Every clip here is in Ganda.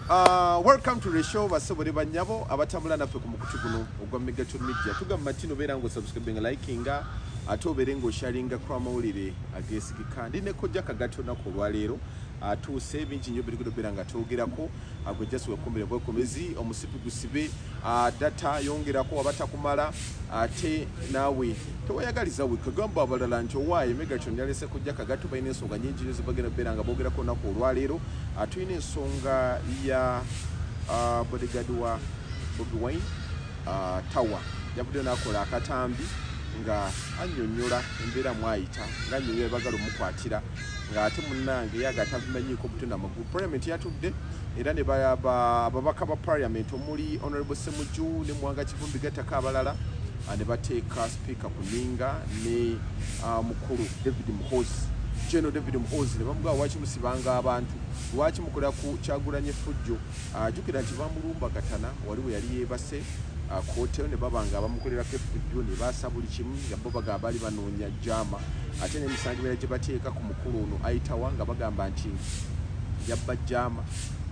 Welcome to the show. Basobole banyabo abatambula naffe ku mukutu guno ogwa Megatron Media. Tugamba tino berango subscribing likinga ate oberengo sharinga kwa mawulire agesigika. Ndine kojja kagato nako lwaleero atuuse bingi nnyo biri kudoberanga twogerako agwe just wekombere bwekomezi omusipi gusibe data yongerako abatakumala ate nawe tewayagaliza wikagamba abalala nti owaye Megatron yalese kojja kagato bayina ensonga nyingi nyo zibagenda beranga bogerako nako lwaleero atuyina ensonga ya bodyguard wa Bobi Wine Tawa yabudde nakola akatambi nga annyonnyola embeera mwayita nga nnyo yebagala omukwatira nga ate munnange yagatabimanyiiko butunda amagulu. Parliament yatudde era ne ababaka ba Parliament omuli Honorable Ssemujju ne Mwanga Kivumbi gattako abalala ne bateeka speaker ku nninga ne mukulu David Muhoozi General David Muhoozi ne bamugaa lwaki musibanga abantu lwaki mukola ku Kyagulanyi Effujjo ajjukira nti bamulumbagatana waliwo yali yeebase kooteo ne babanga abamukolerako effujjo ne baasa buli kimu nga bo bagamba bali banoonya jama ate n'emisango era gye bateeka ku mukulu ono ayitawa nga bagamba nti yabba jama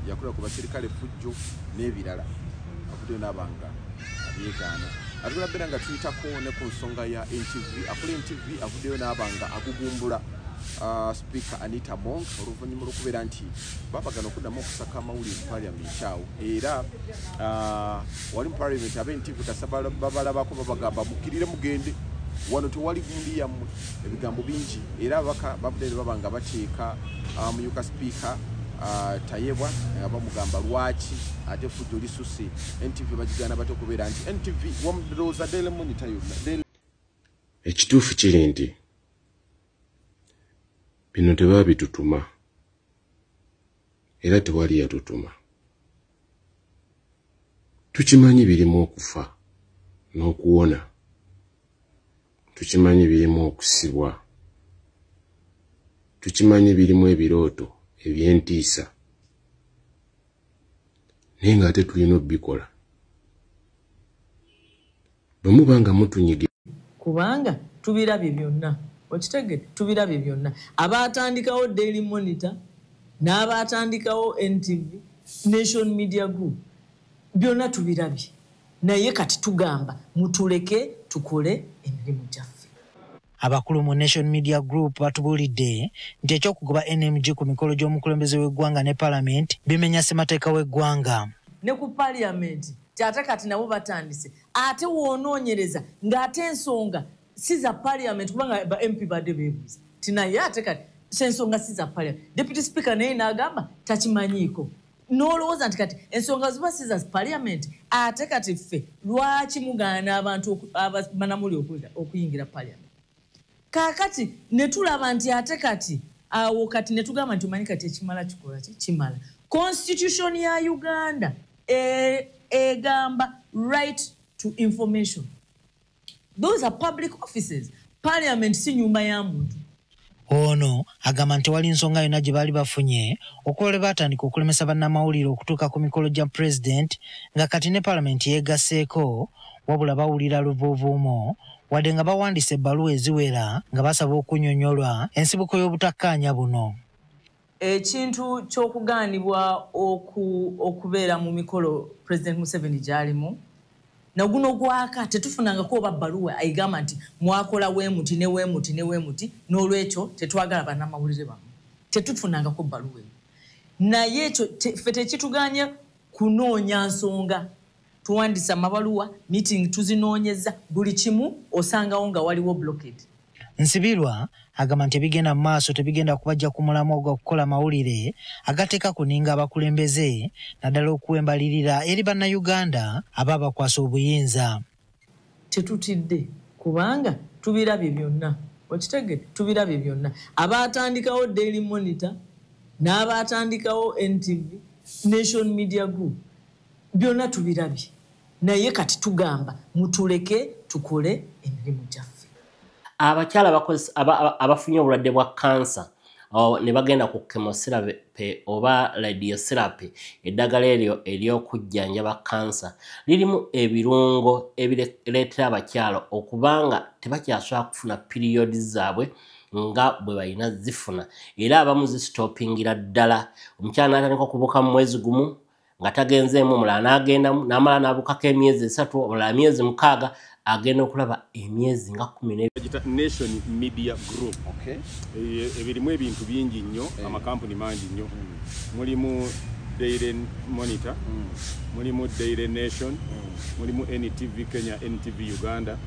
yakola ku basirikale effujjo n'ebirala avuddeyo n'abanga abyegaana ate tulabera nga tuyitako ne ku nsonga ya NTV akola NTV avuddeyo n'abanga agugumbula Speaker Anita Monk oluvannyuma lw'okubeera nti babagana okuddamu okusaka amawulire mu Parliament awo era wali mu Parliament ab'entivu tasaba babalabako babagamba mukkirire mugende wano tewali gundi yammwe ebigambo bingi era ababaka babudde babanga bateeka muyuka Speaker Tayebwa nga bamugamba lwaki ate effujjo lisusse NTV bagigaana bate okubeera nti NTV wamudrooza Daily Monitor yonna ekituufu kiri nti bino tebabitutuma era tewali yatutuma. Tukimanyi birimu okufa n'okuwona, tukimanyi birimu okusibwa, tukimanyi birimu ebirooto ebyentiisa naye nga ate tulina obbikola bwe muba nga mutunyigira kubanga tubirabye byonna. Okitegedde tubirabye byonna abatandikawo Daily Monitor n'abatandikawo NTV Nation Media Group byonna tubirabye naye kati tugamba mutuleke tukole emirimu gyaffe. Abakulu mu Nation Media Group batubulidde nti ekyokugoba NMG ku mikolo gy'omukulembeze w'eggwanga ne Parliament bimenya ssemateeka w'eggwanga. Ne ku Parliament ate kati nabo batandise ate woonoonyereza ng'ate ensonga siza Parliament kubanga ba MP badde beebuuza tinaye ate kati ensonga siza Parliament. Deputy Speaker naye n'agamba takimanyiiko n'olowooza nti kati ensonga ziba siza Parliament ate kati ffe lwaki mugaana abantu abanamuli okuyingira Parliament. Kaakati ne tulaba nti ate kati awo kati ne tugamba nti omanyi kati ekimala kikola kimala. Constitution ya Uganda egamba right to information. Those are public offices. Parliament si nyumba ya muntu. Ono agamba nti wali nsonga yonna gye baali bafunye okulola batandika okulemesa bannamawulire okutuuka ku mikolo gya President nga kati ne Parliament yeegaseeko wabula bawulira luvuuvuumo wadde nga bawandiisa ebbaluwa eziwera nga basaba okunnyonnyolwa ensibuko y'obutakkaanya buno. Ekintu ky'okugaanibwa okubeera mu mikolo President Museveni gy'alimu na guno gwaka tetufunangako oba bbaluwa ayigamba nti mwakola weemuti ne weemuti ne weemuti n'olwekyo tetwagala bannamawulire bamu. Tetufunangako bbaluwa eyo. Naye ekyo ffe tekituganye kunoonya nsonga. Tuwandiisa amabaluwa, meeting tuzinoonyeza, buli kimu osangawo nga waliwo blockade. Nsibirwa agamba nti ebigenda mu maaso tebigenda kubajja ku mulamwa ogw'okukola mawulire agateeka kuninga abakulembeze naddala okuwembalirira eri bannayuganda aba bakwasa obuyinza. Tetutidde kubanga tubirabye byonna. Okitegedde tubirabye byonna. Abatandikawo Daily Monitor n'abatandikawo NTV Nation Media Group byonna tubirabye naye kati tugamba mutuleke tukole emirimu gyaffe. Abakyala abafunye obulwadde bwa kansa ne bagenda ku chemotherapy oba radiotherapy eddagala eryo ery'okujjanjaba kansa lirimu ebirungo ebireetera abakyala okubanga tebakyasobola kufuna piriyodi zaabwe nga bwe balina zifuna era abamu zisitopingira ddala. Omukyala n'atandika okubuuka mu mwezi gumu nga tagenzeemu omulala n'agendamu n'amala n'abukako emyezi 3 omulala myezi 6 agenda okulaba emyezi nga 10 Nation Media Group. Ebirimu ebintu bingi nnyo, amakampuni mangi nnyo. Mulimu Daily Monitor, mulimu Daily Nation, mulimu NTV Kenya, NTV Uganda,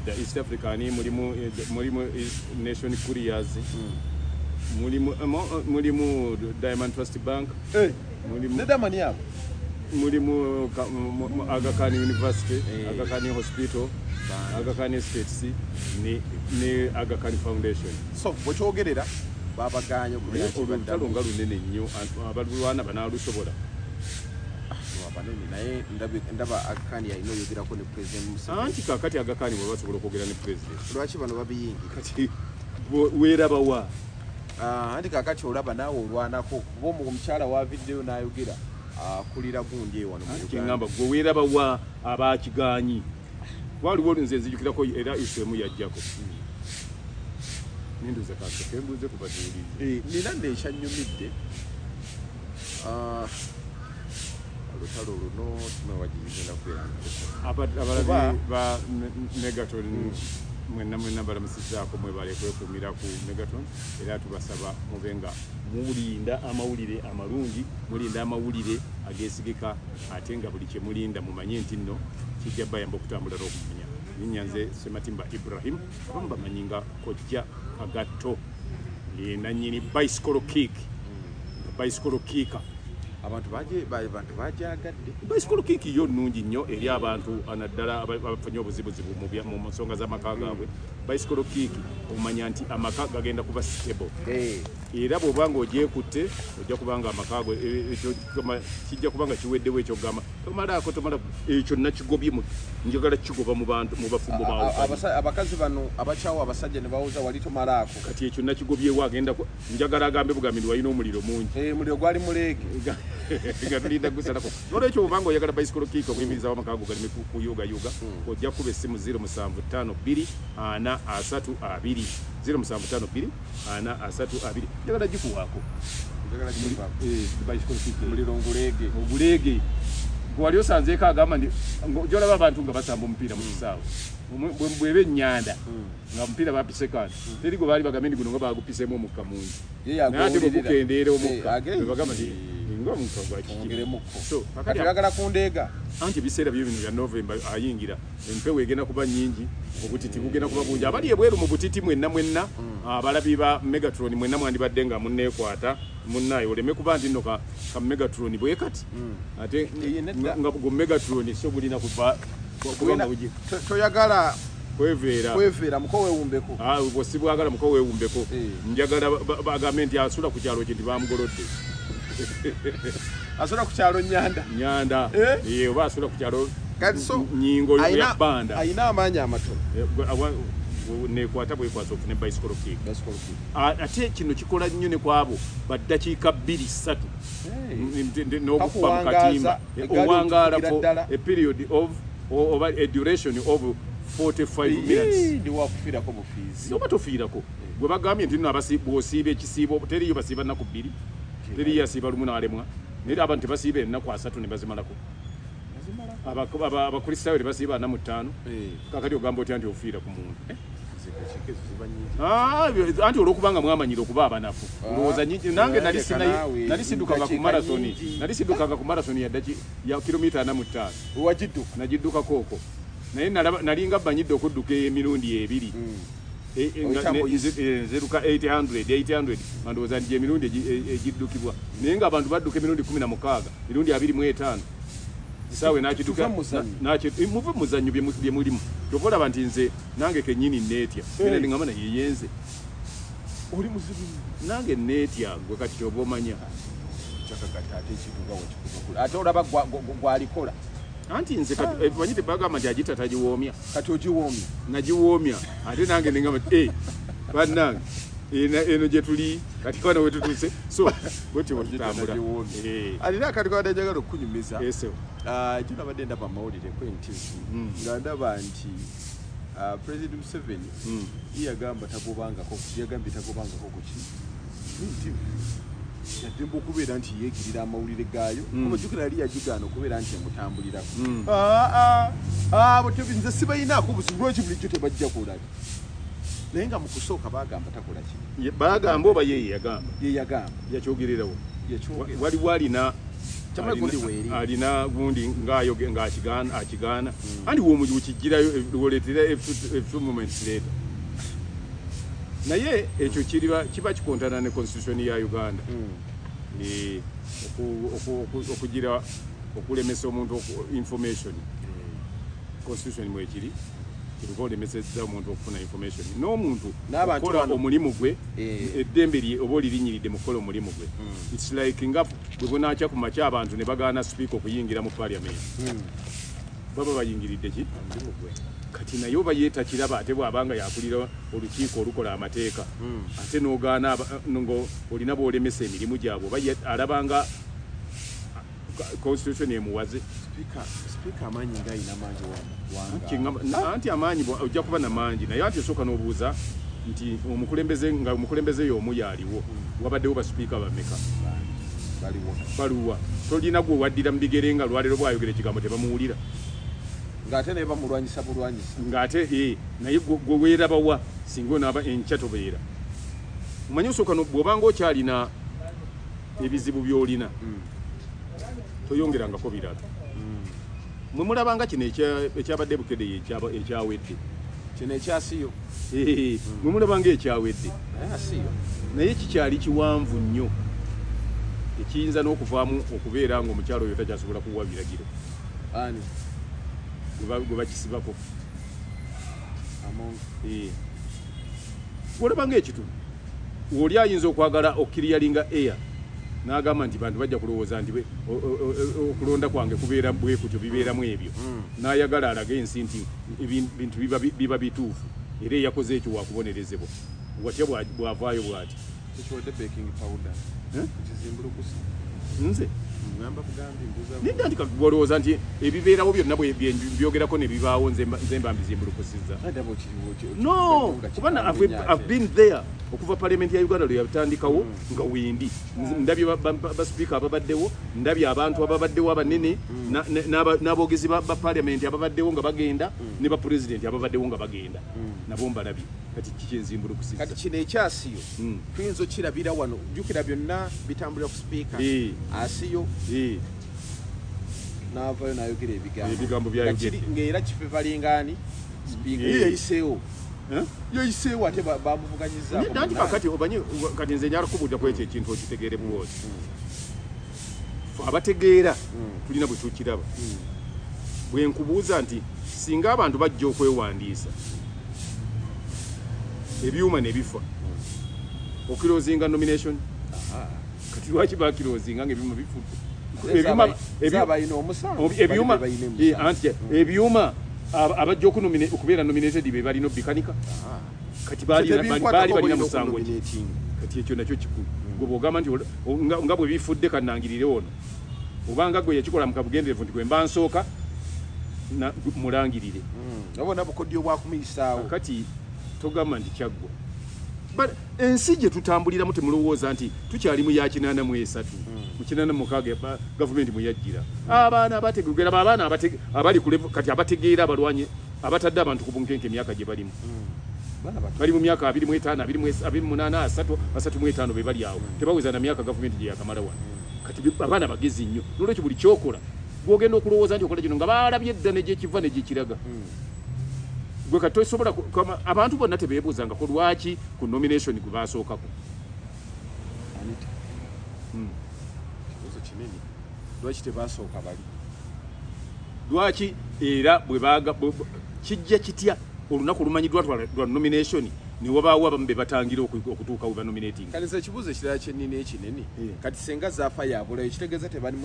the East African, mulimu Nation Couriers, mulimu Diamond Trust Bank, mulimu Aga Khan University, Aga Khan Hospital, Aga Khan Estates ne Aga Khan Foundation. So bwekyogerera babaganyo olutalo nga lunene nnyo abalwana banaalusobola abanene naye ndaba Aga Khan yalina oyogerako ne President Museveni. Anti kakati Aga Khan bwe basobola okwogera ne President. Lwaki bano babiyingira? Kati weeraba wa? Anti kakati olaba naawe olwanako kuba omukyala waviddeyo n'ayogera akulira gundi ewano mu Uganda. Kingamba gwe weeraba wa abakigaanyi? Waliwo nze nzijukirako era isemu yajjako. Ninduza kanto kembuze kubatuulize. Nina nekyanyumidde. Olutalo luno tumewagirigenda kweranga. Abalabi ba Megaton mwenna balamusizaako mwebale kwekumira ku Megaton era tubasaba mubenga mulinda amawulire amalungi, mulinda amawulire agesigika ate nga buli kye mulinda mumanye nti nno kijja bayamba okutambula n'okumanya. Ninyanze Sematimba Ibrahim abamu bamanyinga kojja Agatto nanyini bicycle kick. Bicycle kicker. Abantu bajagadde. Bicycle kick yo nnungi nnyo eri abantu anaddala abafunye obuzibuzibu mu nsonga z'amaka gaabwe. Bicycle kick omanya nti amaka gagenda kuba stable. Era bw'obanga ogyekutte ojja kubanga amaka go ekyo kijja kubanga kiweddewo ekyo gamba tomalako ekyo nakigobyemu njagala kigoba mu bantu mu bafumbo bawo. Abakazi bano abakyawo abasajja ne bawuza wali tomalako kati ekyo nakigobyewo agenda njagala agambe bugambindi walina omuliro mungi. Muliro gwali muleege nga tulinda gusalako. Nolwekyo obanga oyagala bicycle kick okuyimiriza amaka go gali ku yuga ojja kuba essimu 0752 432 0752 432 njagala gikuwaako. Bicycle kick muliro nguleege oguleege gwali osanzeeko agamba ndi gyolaba abantu nga basamba omupiira mu kisaawe bweba ennyanda nga omupiira bapise kandi teri gwe baali bagambe ndi guno nga bagupiseemu omukka mungi naye ate bwegukendeera omukka bebagamba nti nga omukka gwakiyagala kundeega. Anti ebiseera byo bino bya Novemba ayingira empewo egenda kuba nnyingi obutiti bugenda kuba bungi abali ebweru mu butiti mwenna abalabi ba Megatron mwenna mwandibadde nga munneekwata munnayo oleme kuba nti nno ka Megatron bwe kati ate nga go Megatron so bulina kuba toyagala kweveera muko weewumbeko. Bwe bwagala muko weewumbeko njagala bagambe nti asula ku kyalo kye nti bamugolodde. Asula ku kyalo Nyanda. Oba asula ku kyalo Nyingo ya Banda. Ayina amaanyi amatono. Nekwata bwekwasa ofune bicycle kick. Ate kino kikola nnyo ne kwabo baddakiika 2-3 n'okufa mu katimba owangaala for a period of over a duration of 45 minutes. Ndi wakufiirako bufiizi. Oba tofiirako gwe bagambye nti nno bw'osiiba ekisiibo teriyo basiiba nnaku 2 teriyo asiiba lumu n'alemwa naye abantu tebasiiba ennaku 3 ne bazimalako. Abakristaayo tebasiiba 45 kakati ogamba otya nti ofiira ku muntu. Anti olw'okubanga mwamanyire okuba abanafu olowooza nyingi. Nange nali siddukanga ku marathoni ya kilomita 45 nagiddukako okwo naye nalinga banyidde okudduka emirundi 2 zeruka 800 bandowooza nti emirundi egiddukibwa naye nga abantu badduka emirundi 16 mirundi 25 sawe nakiduka muve muzannyo bye mulimu tokola abantu nze nange kenyini netya era ngamba na yeyenze oli muzibu nange netya gwe kati kyoba omanya chakakata ate kiduka wakikuba ate olaba gwalikola anti nze kati banyite bagamba nti agita tagiwoomya kati ogiwoomya nagiwoomya ate nange ngamba bannange eno gye tuli kati kwana we tutuse so bwetyo bwetutambula alina akati kwa njagala okunyumiza yeso kino abadde ndaba amawulire ku NTV nga ndaba nti President Museveni yagambye tagobangako ku NTV yadde okubeera nti yeegirira amawulire gaayo omujjukira yali yagigaana okubeera nti emutambulirako abo nze sibayinaako obuzibu lwaki bulijjo tebajja kolaki naye nga mu kusooka baagamba takola ki baagamba oba ye yeyagamba yakyogererawo waliwo alina gundi ng'akigaana andi womugibu kijjirayo woleetera a few moments later naye ekyo kiba kikontana ne constitution ya Uganda okugira okulemesa omuntu information constitution mwekiri kiriko olemeseza omuntu okufuna information n'omuntu okola omulimu gwe eddembe lye oba olirinyiridde mu kukola omulimu gwe it's like nga bwe bunakya ku makya abantu ne bagaana speaker okuyingira mu parliament baba bayingiridde ki kati naye oba yeetakiraba ate bw'abanga yakulira olukiiko olukola amateeka ate n'ogaana ngo olina bw'olemesa emirimu gyabwe oba alabanga constitution emuwaze speaker amanyi ng'ayina mangi anti amaanyi ojja kuba namangi naye anti osooka n'obuuza nti omukulembeze y'omu yaaliwo wabaddewo baspeaker bameka baliwa tolina gwe waddira mu bigere nga lwaleero bw'ayogera ekigambo tebamuwulira ng'ate naye bamulwanyisa ng'ate naye gwe weerabawa singa onaaba enkya tobeera omanyi osooka bw'obanga okyalina ebizibu by'olina toyongerangako birala mwe mulabanga kino ekyabadde bukedde ekyawedde kino ekyasiyo mwe mulabanga ekyawedde naye kikyali kiwanvu nnyo ekiyinza n'okuvaamu okubeera ng'omukyalo oyo takyasobola kuwa biragiro gwe bakisibako olabanga ekitundu oli ayinza okwagala okiriyalinga air n'agamba nti bantu bajja kulowooza nti okulonda kwange kubeera bwe kutyo bibeeramu ebyo n'ayagala alage ensi nti bintu biba bituufu era eyakoze ekyo wakubonerezebwa watya bw'avaayo bw'ati nze nidda nti kakugolowooza nti ebibeerawo byonna byogerako ne bibaawo nze mba mbizimbulukusizza no kubana I've been there okuva parliament ya Uganda lwe yatandikawo nga wendi ndabye baspeaker ababaddewo ndabye abantu ababaddewo abanene n'aboogezi ba parliament ababaddewo nga bagenda ne ba president ababaddewo nga bagenda nabo mbalabye kati kikyenzimbulukusizza kati kino ekyasiyo tuyinza okirabira wano jjukira byonna bitambulira ku speaker asiyo n'avaayo n'ayogera ebigambo byayogedde ng'era kife balingaani speaker yayiseewo yoyiseewo ate bamuvuganyizaako nanti kakati obanyi kati nze njala kubudda ku ekyo ekintu okitegeere bwoti abategeera tulina bwe tukiraba bwe nkubuuza nti singa abantu bajja okwewandiisa ebyuma ne bifa okirozinga nomination kati lwaki bakirozinga ng'ebyuma bifudde ebyuma abajja okubeera nominated be balina bikanika kati baali balina musango kati ekyo nakyo kikulu gwe bw'ogamba nti nga bwe bifudde kannangirire ono obanga gwe yakikola mukabugenderevu nti gwe mba nsooka mulangirire nabona bukodyo bwakumuyisaawo kati togamba nti kyaggwa ensi gye tutambuliramu temulowooza nti tukyali mu ya 83 mu 86 gavumenti mwe yajjira abaana abategera abaana abali kati abategeera abalwanye abatadde abantu ku bunkenke emyaka gye balimu bali mu myaka 25 28 35 be bali awo tebaweza na myaka gavumenti gye yakamala wano kati abaana bagezi nnyo n'olwekyo buli kyokola gwogenda okulowooza nti okola kino nga balabye edda ne gyekiva ne gyekiraga gwe kati tosobola abantu bonna tebeebuuzangako lwaki ku nomination gwe baasookako kibuuzo kinene lwaki tebasooka bali lwaki era kijja kitya olunaku olumanyiddwa lwa nomination ne wabaawo abamu be batangira okutuuka we banominating kaniza ekibuuzo ekirala kyenina ekinene kati senga zaafa yabulayo kitegeeza tebali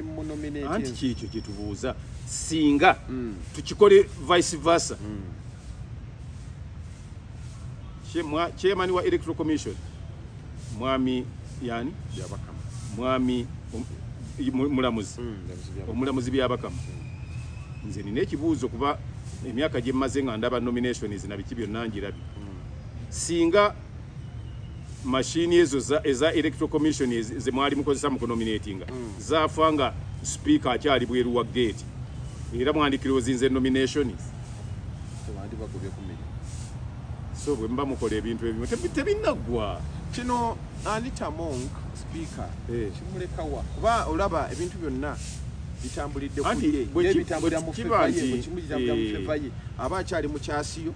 mu nominating anti kiekyo kyetubuuza singa tukikole vice versa chairman wa electoral commission mwami yani byabakama mwami omulamuzi byabakama nze nina ekibuuzo kuba emyaka gye mmaze nga ndaba nominations na biki byonna njirabye singa machine ezo eza electoral commission ze mwali mukozesa mu nominating zafanga speaker akyali bweru wa gate era mwandikira ozinze nomination tewandi bagobye kumenya so bwe mba mukola ebintu ebimu tebinnaggwa kino Anita Among speaker kimulekawa kuba olaba ebintu byonna bitambulidde kuye bitambulira mu fevaye aba akyali mu kyasiyo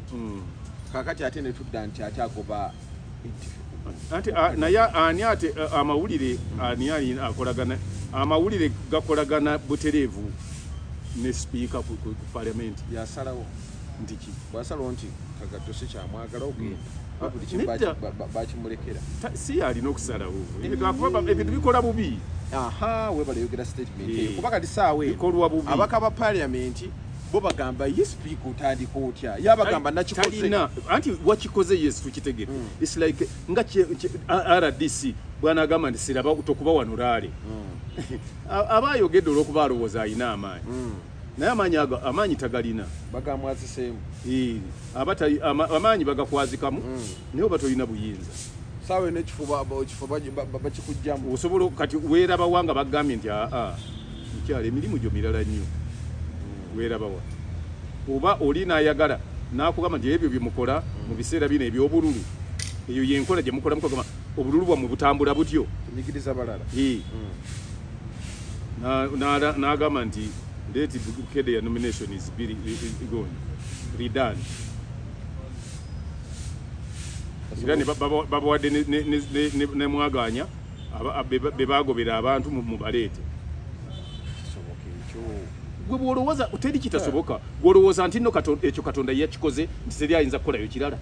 kakati ate ne tudda nti ate agoba anti naye ani ate amawulire ani akolagana amawulire gakolagana butereevu ne speaker ku parliament yasalawo ndiki bwasalawo nti Kagato si kyamwagala ogenda bakimulekera si alina okusalawo ebintu bikola bubi webalayogera statement eyo kuba kati saawe bikolwa bubi abaka ba parliament bo bagamba ye speaker utandika otya yabagamba nakikoze anti wakikoze yes tukitegere it's like nga RDC bwana agamba nti siraba tokuba wanulale abayogedde olwokuba alowooza ayina amaanyi naye amaanyi tagalina bagamwazisemu amaanyi bagakwazikamu naye oba tolina buyinza sawe nekifuba bakikujjamu osobola kati weerabawa nga bagambye nti mukyala emirimu gyo mirala nnyo weerabawa oba oli naayagala nakugamba nti ebyo byemukola mu biseera bino ebyobululu eyo yenkola gye mukola mukagamba obululu bwammwe butambula butyo nyigiriza balala n'agamba nti let the ya nomination is going redone era babawadde ne mwaganya bebagobera abantu mu baleete gwe bwolowooza teri kitasoboka gwolowooza nti nno ekyo Katonda yakikoze nti teri ayinza kukolayo kirala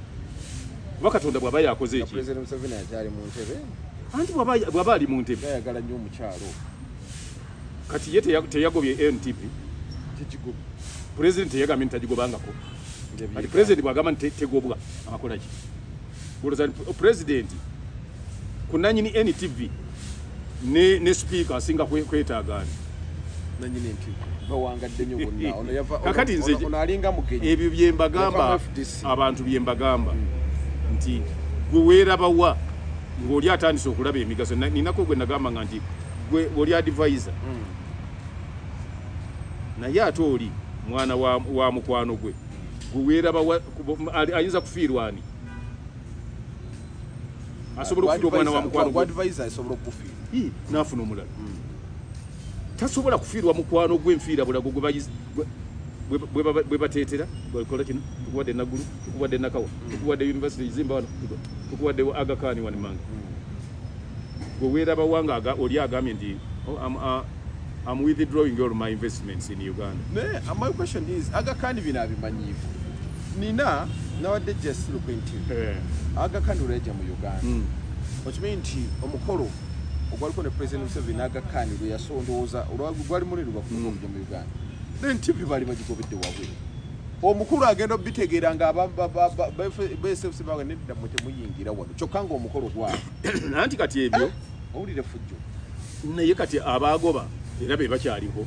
kuba Katonda bw'aba yakoze eki anti bw'aba ali mu ntebe yayagala nnyo omukyalo kati ye teyagobye NTP president teyagambye nti tagigobangako kati president bw'agamba nti tegobwa akola ki gwolowooza president kunanyini NTV ne speaker asinga kwetaagaani nanyini NTV bawangadde nnyo bonna ono yava kakati nze ono alinga mugenyi ebyo byembagamba abantu byembagamba nti gwe weerabawa ng'oli atandise okulaba emigaso ninako gwe nagamba nga nti gwe oli advisor naye ate oli mwana wa mukwano gwe gwe weerabawa ayinza kufiirwani asobola okufiirwa omwana wa mukwano gwe advisor asobola okufiirwa n'afuna omulala tasobola kufiirwa mukwano gw'enfiira bulago bwe bateetera bakola kino tukuwadde Nagulu tukuwadde Nakawa tukuwadde University Zimba wano tukuwadde Aga Khan wano Manga gwe weeraba wanga oli agambye nti I'm withdrawing all my investments in Uganda. My question is Aga Khan bino abimanyiiko nina nawadde just lukwenti Aga Khan ureja mu Uganda okimanyi nti omukolo ogwaliko ne President Museveni Aga Khan lwe yasondooza olwagwali muliro bakuja mu Uganda then TV bali bagigobedde wabwe omukulu agenda obitegeera nga BSFC bawe nedda mute muyingira wano kyokka nga omukolo gwawe nanti kati ebyo owulire fujjo naye kati abaagoba era be bakyaliho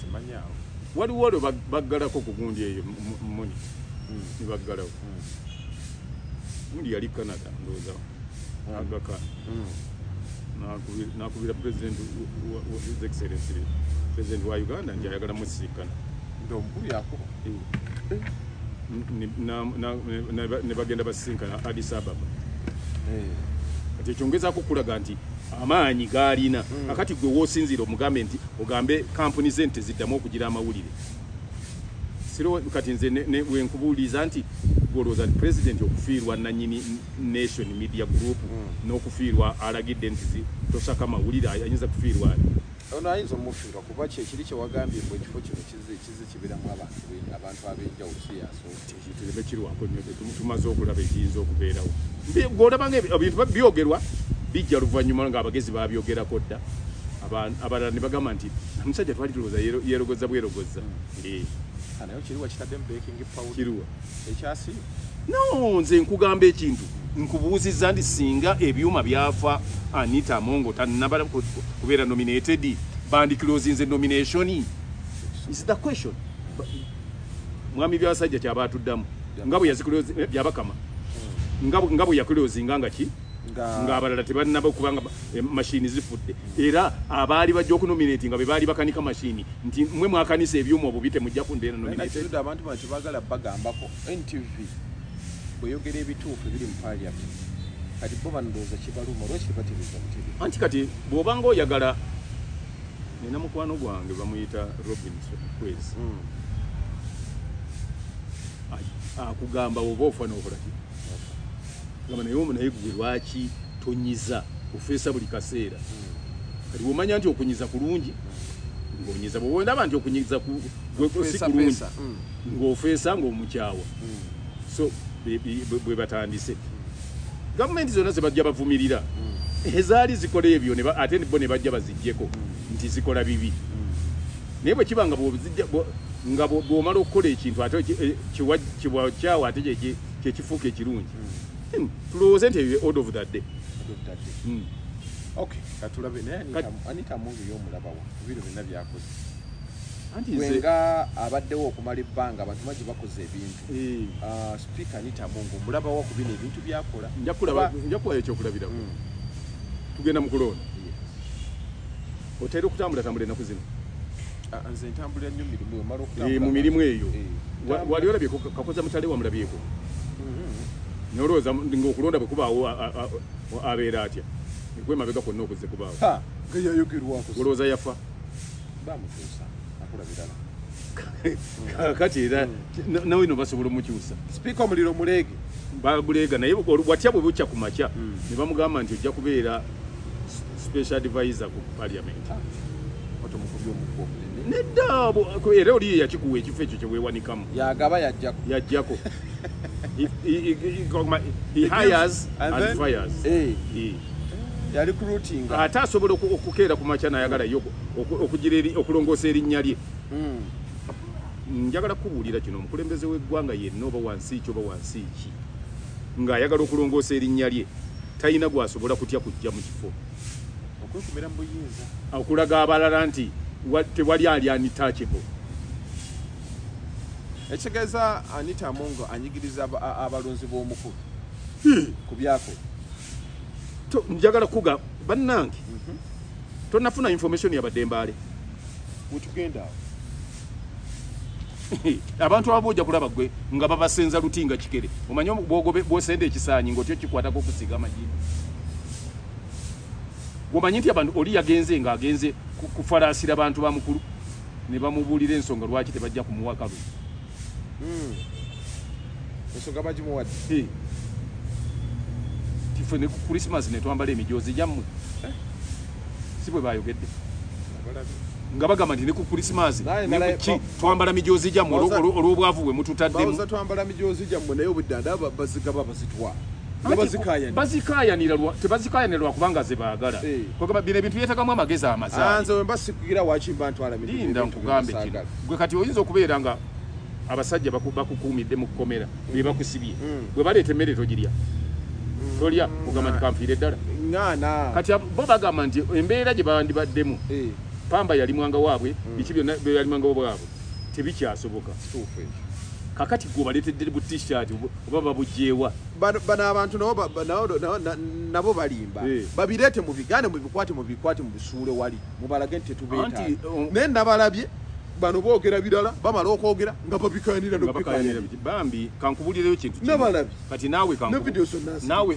simanyaawo waliwo olwo baggalako ku gundi eyo muni ne baggalawo gundi yali Canada ndowooza Aga Khan nakubira president his excellency president wa Uganda nti ayagala musisinkana ndomukulu yakuba ne bagenda basisinkana Addis Ababa kati ekyongezaako okulaga nti amaanyi gaalina akati gwe woosinziira omugambe nti ogambe kampuni ze nti ziddamu okugira amawulire siro kati nze wenkubuuliza nti gwolowooza nti president okufiirwa nanyini nation media group n'okufiirwa alagidde nti tosaka mawulire ayinza kufiirwa ono ayinza omufiirwa kuba kyekiri kyewagambye mbu ekifo kino kibiramu abantu ab'enjawulo siyasootireme kirwako nnyo tumaze okulaba ekiyinza okubeerawo gwolaba nga ebintu byogerwa bijja luvannyuma ng'abagezi babyogerako dda abalala ne bagamba nti omusajja twali tulowooza yeerogoza bwerogoza nayo kiriwa kitaddemu baking powder kiriwa ekyasi no nze nkugamba ekintu nkubuuzizza nti singa ebyuma byafa Anita Among tannabala kubeera nominated bandiclosinze nomination is the question mwami byabasajja kyaba atuddamu nga bwe yaziclose byabakama ngabo yakulozinga ngaki ng'abalala tebalina kubanga mashini zifudde era abaali bajja okunominate nga be baali bakanika mashini nti mwe mwakanisa ebyuma obubite mujja kundeena nominate abantu bano kyebagala bagambako NTV bweyogera ebituufu ebiri mu parliament kati bo bandooza kibaluma olwaki tebatereeza butebe anti kati bw'obanga oyagala nina mukwano gwange bamuyita Robinson Kwezi akugamba oba ofa n'okolaki gamba naye omu naye gwe lwaki tonyiza ofeesa buli kaseera kati bw'omanya nti okunyiza kulungi ng'onyiza bw'ondaba nti okunyiza si kulungi ng'ofeesa ng'omukyawa so bwe batandise gavumenti zonna ze bajja bavumirira ezaali zikola ebyo ate bo ne bajja baziggyeko nti zikola bibi naye bwe kiba nga bw'omala okukola ekintu ate kiwakyawa ate kyekifuuka ekirungi tulowooze nti ebyo order of that day. Okay, katulabe naye Anita Amongo y'omulabawa ebiro byonna byakoze anti wenga abaddewo okumala ebbanga abantu baji bakoze ebintu speaker Anita Amongo omulabawa ku bino ebintu byakola njakuwa ekyokulabirako tugenda mu kulonda otera okutambula ennaku zino nze ntambulira nnyo mirimu eyo mala okutambula mu mirimu eyo wali olabye kakoza mutale wamulabyeko nolowooza ng'okulonda bwe kubaawo abeera atya ekwemabega kwonna okuze kubaawo geyayogerwako olowooza yafa bamukyusa akola birala kati era nawe no basobola omukyusa speaker omuliro muleege baguleega naye watya bwe bukya ku makya ne bamugamba nti ojja kubeera special advisor ku parliament otomukubye omukko nedda era oliyo yakikuwa ekifo ekyo kyeweewanikamu yagaba yajjako he hires and fires yali recruiting ate asobola okukeera ku makya n'ayagala yo okulongoosa erinnya lye njagala kubuulira kino omukulembeze w'eggwanga yenna oba wansi ki oba wansi ki ng'ayagala okulongoosa erinnya lye talina gwasobola kutya kujja mu kifo okwekumira mu buyinza okulaga abalala nti tewali ali untouchable. Ekitegeeza Anita Amongo anyigiriza abalunzi b'omukulu ku byako njagala kuga bannange tonafuna information yabadembaale wetugenda abantu abojja kulaba gwe nga babasenza lutinga kikere omanyi bwogobe bwosende ekisaanyi ngotyo kikwata ko kusiga amajini womanyi nti abantu oli yagenze nga agenze kufarasira abantu bamukulu ne bamubulira ensonga lwaki tebajja kumuwakalu ensonga bagimuwadde tifune ku Christmas ne twambala emijoozi jammwe si bwe bayogedde nga bagamba nti ne ku Christmas twambala mijoozi jammwe olw'obwavu bwe mututaddemu twambala mijoozi jammwe naye obudde bazigaba bazitwa tebazikayanirwa kubanga ze baagala bino ebintu byetagamu amagezi amazaali we mbasikigira wakimba ntwala linda nkugambe kino gwe kati oyinza okubeera nga abasajja bakukuumidde mu kkomera be bakusibye bwe baleeta emmere togirya tolya ogamba nti kanfiire ddala kati bo bagamba nti embeera gye bandibaddemu pamba yali mwanga waabwe biki byonna yali mwanga waabwe tebikyasoboka kakati gwe baleetedde bu t-shirt oba babugyewa bano abantu nabo balimba babireete mu bigane mubikwate mu bisuule wali mubalage nti tetubeeta naye nabalabye bano boogera birala bamala okwogera nga babikayanira bambi kankubulireyo kintu nabalabye kati naawe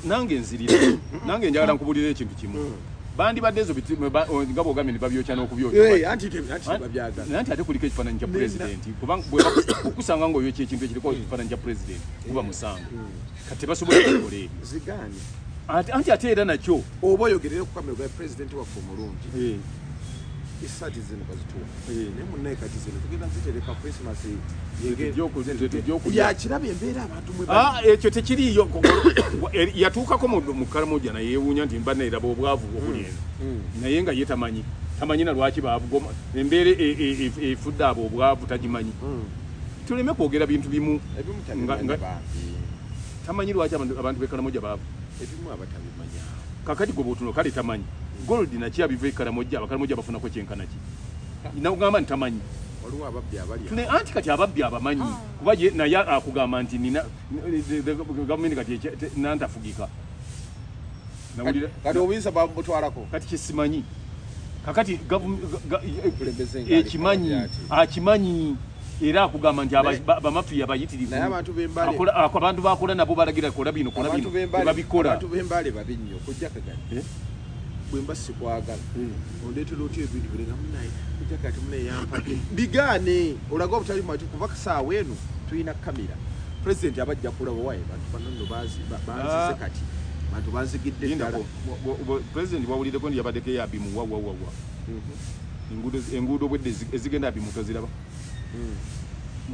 nange nzirira nange njagala nkubulireyo ekintu kimu bandi badezo nga bwogambye ne babyokya n'okubyokya anti ate kuliko ekifaananyi kya pulezidenti kubanga okusanga ng'oyokya ekintu ekiriko ekifaananyi kya pulezidenti kuba musango kati tebasobola okukola ebyo anti ate era nakyo oba oyogerere ku kamera gwa pulezidenti waffe omulungi esaati zino bazituwa naye munnaye kati zino tugenda zitereka Christmas yakiraba embeera abantu ekyo tekiriyo yatuukako mu Karamoja naye yeewuunya nti mba neeraba obwavu obuli eno naye nga ye tamanyi na lwaki baabugoma embeera efudde abo obwavu tagimanyi tuleme kwogera bintu bimu tamanyi lwaki abantu b'e Karamoja baavu ebimu abatabimanya kakati gwe bw'otuno kale tamanyi gold nakya biva e Karamoja abakaramoja bafunako kyenkanaki nakugamba nti tamanyi waliwo ababbi abali tune anti kati ababbi abamanyi kuba ye naye akugamba nti nina gavumenti kati nantafugika nawulira kati obuyinza bamutwalako kati kyesimanyi kakati akimanyi era akugamba nti bamafiya bayitirivu abantu bakola nabo balagira kola bino babikola abantu b'embale babi nnyo kujja kagadi bwemba sikwagala ondeetera otya ebintu birenga munaye kujja kati munaye yampadde bigaane olaga obutali mwati kuva kasaawa eno tulina kamera pulezidenti abajja kulaba waye bantu banonno banzize kati bantu banzigidde ddala pulezidenti wawulireko ndi yabaddeko eyabimu wawawawa enguudo bwedde ezigenda abimu toziraba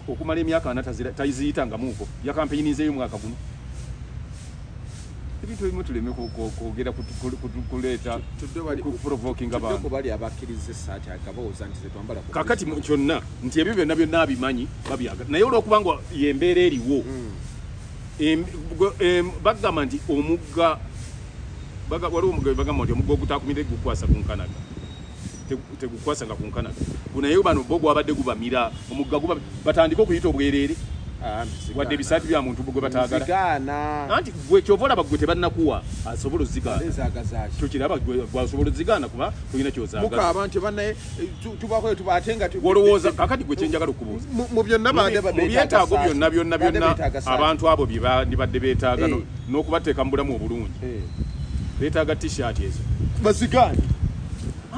okumala emyaka 4 taziyitangamuuko yakampeyinizeeyo omwaka guno ebintu ebimu tuleme kwogera kuleeta kuprovoking abantu bali abakkiriza essaati akabawooza nti zetwambala kakati kyonna nti ebyo byonna byonna abimanyi babyagala naye olwokubanga yembeera eriwo bagamba nti omugga waliwo omugga bagamba nti omugga ogutakumire gukwasa ku nkanaga tegukwasanga ku nkanaga gunaye bano bo gwabadde gubamira omugga batandika okuyita obwereere wadde ebisaati bya muntu gwe bataagala anti gwe kyova olaba gwe tebannakuwa asobola ozigaana kyokiraba gwasobola ozigaana kuba tulina kyozaagala nti bannaye tubakoyo tubaate nga olowooza kakati gwe kyenjagala okubuuza mu byetaago byonna abantu abo ndibadde beetaaga n'okubateeka mu bulamu obulungi beetaaga t-shirt ezo bazigaane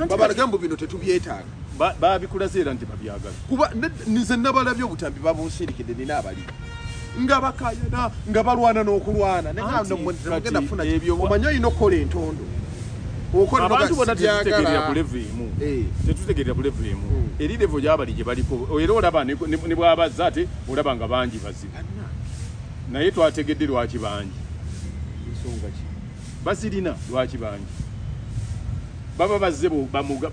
babalagambo bino tetubyetaaga babikulaze era nti babyagala kuba nze nabalabye obutambi babonsirikidde nina abali nga bakayana nga balwana n'okulwana nagenda funa omanyi olina okukola entondo abantu bona tetutegerera ku level emu tetutegerera ku level emu eri level gyabali gye baliko era olaba ne bwabazza ate olaba nga bangi bazibu naye twategedde lwaki bangi nsonga ki basirina lwaki bangi baba bazze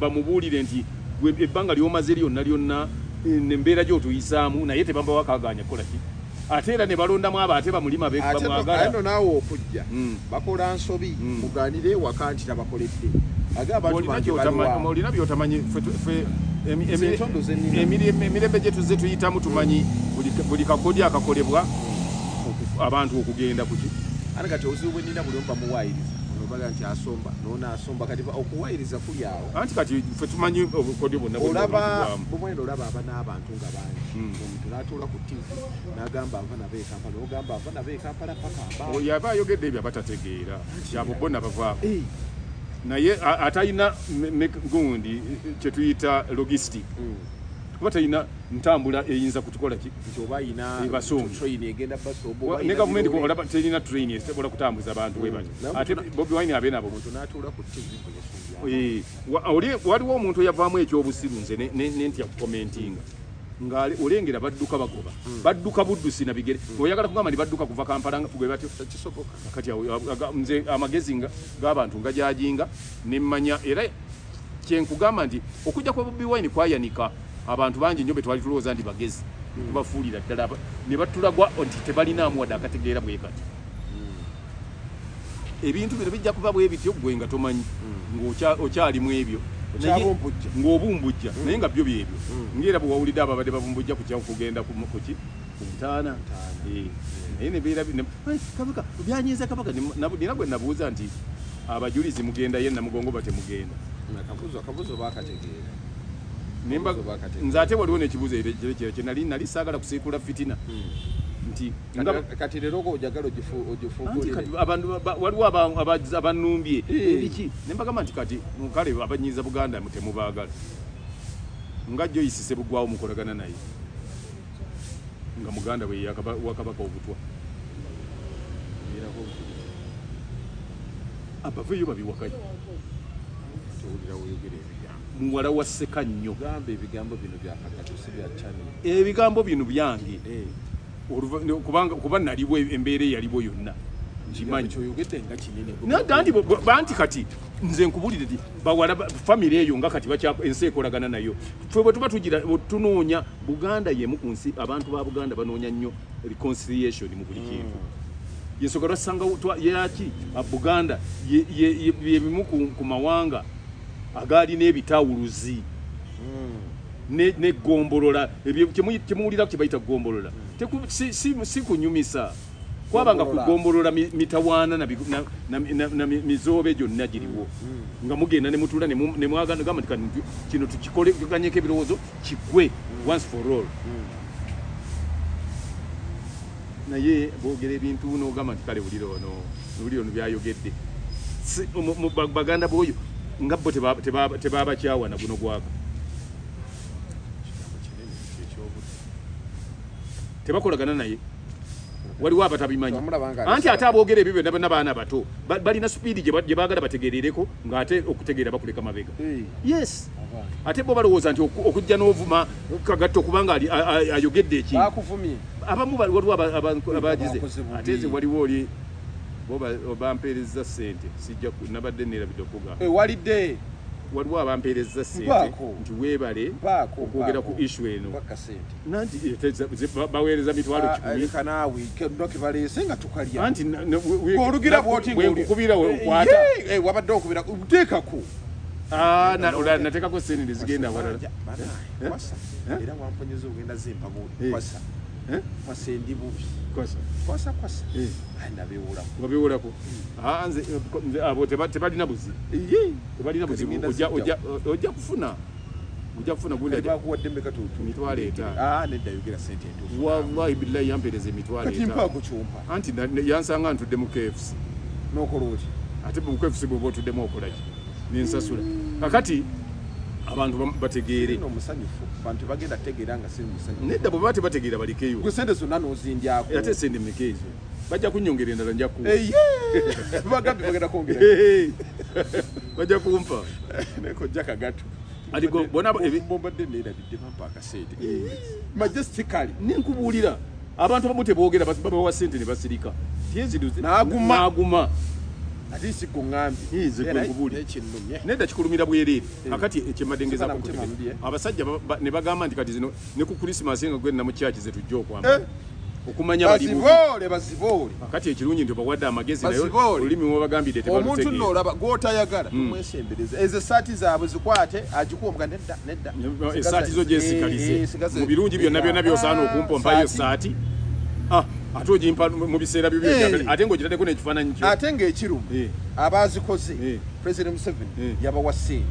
bamubuulire nti ebbanga lyomaze lyonna nembeera gy'otuyisaamu naye tebamba wakaganya kukola ki ate era ne balondamu abo ate bamulima bamwagala eno naawe okujja bakola nsobi muganire ewaka nti tabakoledde olina byotamanyi emirembe gye tuzze tuyitamu tumanyi buli kakodi akakolebwa abantu okugenda kuki ate kati obuzibu bwe nina buli omu bamuwaayiriza baga nti asomba nona asomba kati okuwaayiriza kuli awo anti kati ffe tumanyi obukodi bwonna bumwenda olaba aba n'abantu nga bangi omuntu n'atuula ku tv n'agamba ava nabo ekampala ogamba ava nabo ekampala paka oyo aba ayogedde ebyo abatategeera kyabo bonna bavaako naye atalina gundi kyetuyita logistic kuba talina ntambula eyinza kutukola ki ne gavumenti olaba terina train esobola kutambuza abantu bwe bati ate Bobi Wine abe nabo waliwo omuntu oyavaamu ekyobusiru nze nentya kukomentinga nga olengera badduka bagoba badduka buddusi na bigere oyagala kugamba nti badduka kuva Kampala gwe batyo kisoboka kati nze amagezi g'abantu ngajajinga nemmanya era kyenkugamba nti okujja kwa Bobi Wine kwayanika abantu bangi nnyo betwali tulowooza nti bagezi tubafuulira ddala ne batulagwa nti tebalinaamu wadde akategeera bwe kati ebintu bino bijja kuba bwe bityo gwe nga tomanyi ng'okyalimu ebyo ng'obumbujja naye nga byo byebyo ng'era bwe wawulidde ababadde babumbujja kugenda ku ntaana naye nebeera kabaka byanyiiza kabaka nina gwe nabuuza nti abajulizi mugenda ye namugongo batemugenda akabuzo bakategeera nze ate waliwo n'ekibuuzo ekirekire kye nali saagala kusiikula fitina nti kati leero ojagala ogifuugulire waliwo abannumbye ebiki ne mbagamba nti kati kale abanyiiza Buganda temubaagala nga Joyce Sebugwawo mukolagana naye nga Muganda bwe wakabaka obutwa abaveeyo babiwakayo muwala wa Sseka nnyo ebigambo bino byange kuba naliwo embeera eyaliwo yonna banti kati nze nkubulire ti bawala famire eyo nga kati ensi ekolagana nayo ffe bwe tuba tunoonya Buganda yemu ku nsi abantu ba Buganda banoonya nnyo reconciliation mu buli kintu yensonga lwassanga yaki Buganda yebimu ku mawanga agali n'ebitawuluzi ne gombolola ebyo kyemuwulira kibayita gombolola si kunyumisa kwabanga kugombolola mitawaana na mizobe gyonna giriwo nga mugenda ne mutula ne mwagana gamba nti kino tukikole ganyeko ebirowoozo kigwe once for all naye boogera ebintu n'ogamba nti kale buliro ono byayogedde mu baganda b'oyo nga bo tebabakyawana guno gwaka tebakolagana naye waliwo abatabimanyi anti ate aboogera ebyo byonna n'abaana bato balina supiidi gye baagala bategerereko ng'ate okutegeera bakuleka mabega yes ate bo balowooza nti okujja n'ovuma kagatto kubanga ayogedde ekintu abamu waliwo abagize ate ze waliwo oli bampeereza ssente sijja nabadde neerabidde okuga walidde waliwo abampeereza ssente nti weebale okwogera ku issue eno nanti baweereza mitwalo 10 anti olugira bwoti ngukubira okwata wabadde okubira uteekako nateekako sente zigenda walala era wamponyeza ogenda zimpabuuli kwasa kwasa endi bubi kwasa nabeewolako nze abo tebalina buzi ojja kufuna bakuwadde mbeka mitwalo eta nedda yogera sente entuufu wallahi billahi yampeereza emitwalo kati mpaako kyompa anti yansanga ntudde mu KFC n'okola oti ate mu KFC bw'oba otuddemu okolaki nensasula kakati abantu bategeere omusanyufu bantu bagenda tegeera nga si musanyufu nedda bwe baba tebategeera balikeyo gwe sente zonna n'ozindyako ate sente mmeka ezo bajja kunyongera endala nja kuwa bagambye bagenda kwongera bajja kumpa nekojja kagato bombadde neerabidde bampa akasente majestically nenkubuulira abantu abamu teboogera babawa sente ne basirika n'aguma ate si kuŋŋambye nedda kikulumira bwereere akati ekyemadengeza abasajja ne bagamba nti kati zino ne ku krisimasi nga gwena mu kyaki ze tujja okwambala okumanya baziboole akati ekirungi nti obawadde amagezi naye olulimi mwebagambidde omuntu noolaba gw'otayagala tumwesembereza ezo esaati zaabwe zikwate agikuwa nedda esaati zo gyesikalize mu birungi byonna byonna byosaana okumpompayo saati ate ogimpa mu biseera bibyo ate ng'ogitaddeko n'ekifaananyi kyo ate ng'ekirumu abaazikoze President Museveni yabawa ssente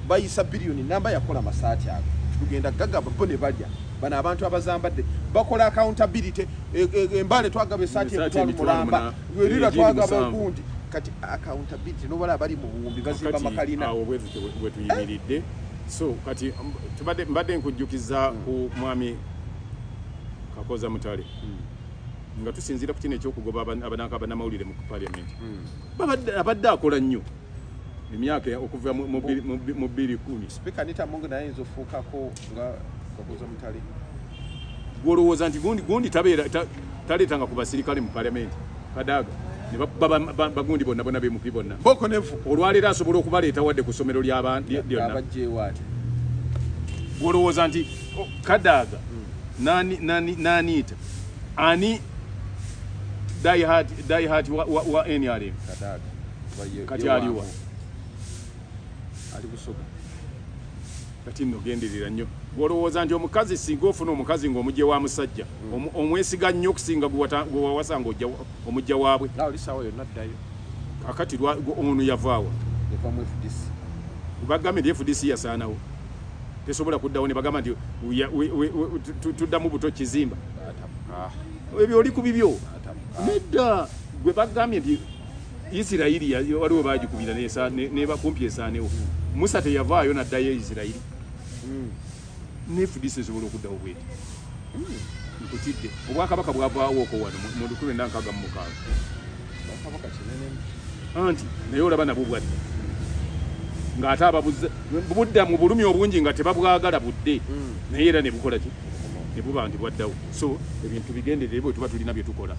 bayisa biliyoni namba yakola amasaati ago tugenda gagamba bo ne balya bano abantu abazambadde bakola accountability embale twagaba esaati emitwalo mulamba erira twagaba gundi kati accountability nobala bali mu buwumbi bazimba makalina awo bwe tuyimiridde so kati mbadde nkujjukiza ku mwami Kakoza Mutale nga tusinzira ku kino ekyokugoba abananka abanamawulire mu parliament abadde akola nnyo emyaka okuva mu 2010 speaker Anita Mungu naye nzofuukako nga Kakoza Mutale gwolowooza nti gundi taleetanga ku basirikale mu parliament Kadaga ne bagundi bonna bemupi bonna boko nevu olwaleero asobola okubaleeta wadde ku ssomero lyonna gwolowooza nti Kadaga Nanita ani die hard wa NRM kati aliwa ali busoga kati nno genderera nnyo gwolowooza nti omukazi singa ofuna omukazi ng'omugye wa musajja omwesiga nnyo okusinga gwe wawasanga omujja waabwe kakati ono yavaawa bagambye nti FDC yasaanawo tesobola kuddawo ne bagamba nti tuddamu buto kizimba ebyo oli ku bibyo nedda gwe bagambye nti Isirayiri waliwo bagikubira nebakumpi esaanewo Musa teyavaayo naddayo Isirayiri ne FDC esobola okuddawo bweti nkutidde obwakabaka bwavaawo oko wano mu 1966 anti naye olaba nabwo bwadde ng'ate ababuze budda mu bulumi obungi nga tebabwagala budde naye era ne bukola ki ne buba nti bwaddawo so ebintu bigenderere bwe tuba tulina bye tukola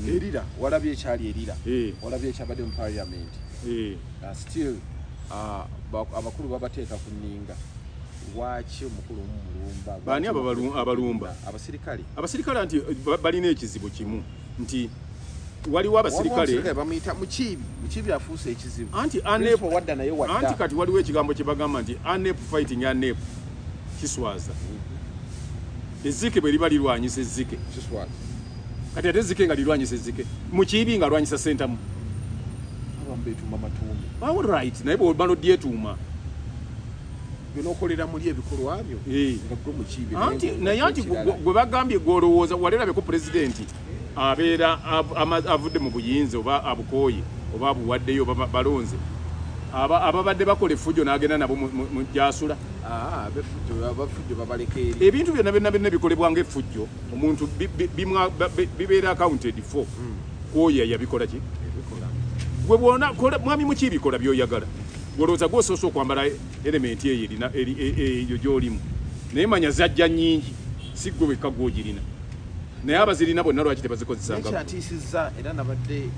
erira walabye ekyali erira walabye ekyabadde mu parliament still abakulu babateeka ku nninga lwaki omukulu omulumba baani abalumba abasirikale anti balina ekizibu kimu nti waliwo abasirikale bamuyita mukibi afuuse ekizibu anti wadda naye wadda anti kati waliwo ekigambo kye bagamba nti anep fighting anep kiswaza ezzike bwe liba lirwanyisa ezzike kati ate ezzike nga lirwanyisa ezzike mukibi nga lwanyisa sentamu betuuma matumbi all right naye bw'oba n'odyetuuma byonookolera muli ebikolwa byo nga gwe mukibi naye anti gwe bagambye gw'olowooza walerabeko pulezidenti abeera avudde mu buyinza oba abukooye oba abuwaddeyo balonze ababadde bakola effujjo n'agenda nabo mu gyasula abafujjo babaleka eri ebintu byonna byonna bikolebwa ng'effujjo omuntu bibeera accounted for kwoyo yabikola ki gwe bwona mwami mukibikola by'oyagala golowooza gw'osoosa okwambala elementi eyo eyo gy'olimu naye manya zajja nnyingi si gwe wekka gw'ogirina naye abazirina bonna lwaki tebazikozesanga ekyantiisizza era nabadde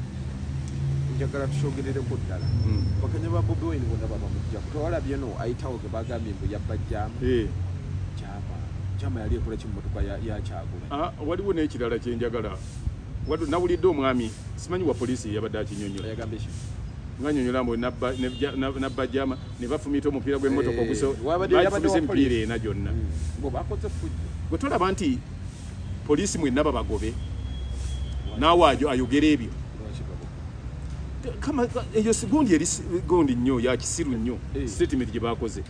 njagala tusoogerereko ddala bakanya ba Bobi Wine bonna babamugjaku tewalabye no ayitawo ge bagambye mbu yabba jama yali ekola kimmotoka yakyagula waliwo n'ekirala kyenjagala nawulidde omwami simanyi wa poliisi yabadde akinyonyola yagambe ki nganyonyola mbu nabba jama ne bafumita omupiira gw'emmotoka ogusofumisa emipiira ena gyonna gwe tolaba nti poliisi mwenna babagobe naawe ayogera ebyo eyo gundi eri gundi nnyo yakisiru nnyo statement gye bakoze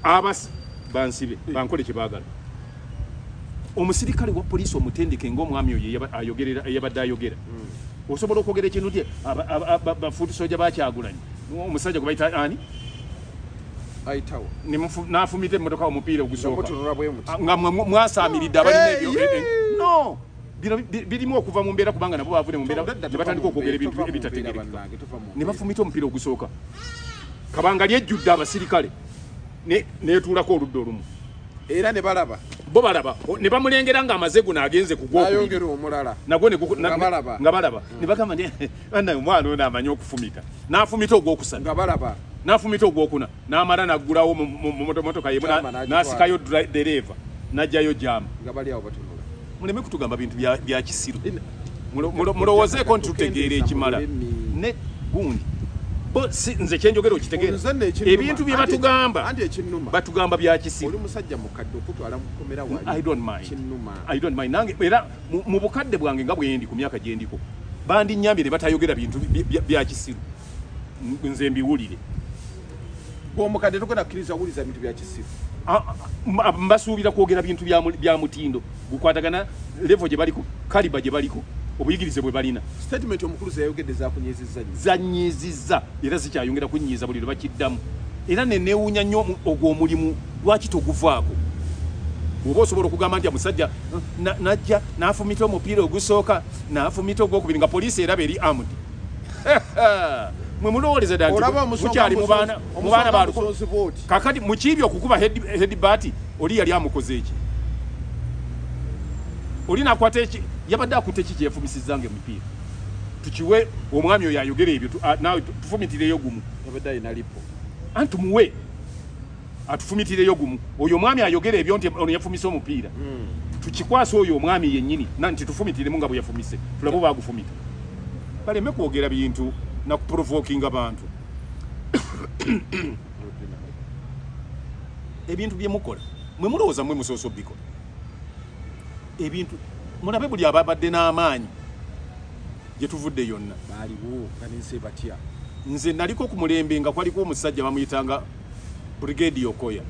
abasi bansibe bankole kye baagala omusirikale wa poliisi omutendeke ng'omwami oyo eyabadde ayogera osobola okwogera ekintu tye bafuuti soja bakyagulanyi omusajja gwe bayita ani ayitawo n'afumita emmotoka omupiira ogusooka nga mwasaamiridde abalina ebyo no birimu okuva mu mbeera kubanga nabo bavudde mu mbeera ne batandika okwogera ebintu ebitategerekeka ne bafumita omupiira ogusooka kabanga lyejjudde abasirikale neetuulako oludda olumu era ne balaba bo balaba ne bamulengera ng'amaze guno agenze ku gwokuyongera omulala nagwo nga balaba ne bagamba nti omwana ono amanyi okufumita n'afumita ogwokusatu nga balaba n'afumita ogwokuna n'amala n'aggulawo mu motoka yemu n'asikayo dereva n'ajjayo jama nga bali awo batunula muleme kutugamba bintu bya kisiru mulowoozeeko nti tutegeera ekimala ne gundi bo nze kyenjogera okitegeera ebintu bye batugamba bya kisiru oli musajja mukadde okutwala mukomera wali I don't mind nange era mu bukadde bwange nga bwendi ku myaka gyendiko bandinyambye ne batayogera bintu bya kisiru nze mbiwulire omukadde togenda kukkiriza wuliza bintu bya kisiru mbasuubira kwogera bintu bya mutindo gukwatagana levo gye baliko kaliba gye baliko obuyigirize bwe balina statement omukuluzi yayogedde zanyizizza era zikyayongera kunyiiza buli lwe bakiddamu era nenewuunya nnyo ogw'omulimu lwaki toguvaako oba osobola okugamba nti musajja najja n'afumita omupiira ogusooka n'afumita ogwokubiri nga poliisi eraba eri amud mwe mulowooleza ddala mukyali mu baana baluko kakati mukiibi okukuba headbat oli yali amukoze eki oli nakwata eki yabadde akutte ki kyefumisizanga emipiira tukiwe omwami oyo ayogera ebyo nawe tufumitireyo gumu yabadde alina lipo anti muwe atufumitireyo gumu oyo omwami ayogera ebyo nti ono yafumise omupiira tukikwasa oyo omwami yennyini nti tufumitiremu nga bwe yafumise tulabe bagufumita baleme kwogera bintu nakuprovokinga abantu ebintu byemukola mwe mulowooza mwe musoosa obikola ebintu mulabe buli ababadde n'amaanyi gye tuvudde yonna baaliwo ganense batya nze naliko ku mulembe nga kwaliko omusajja bamuyitanga Brigade Okoya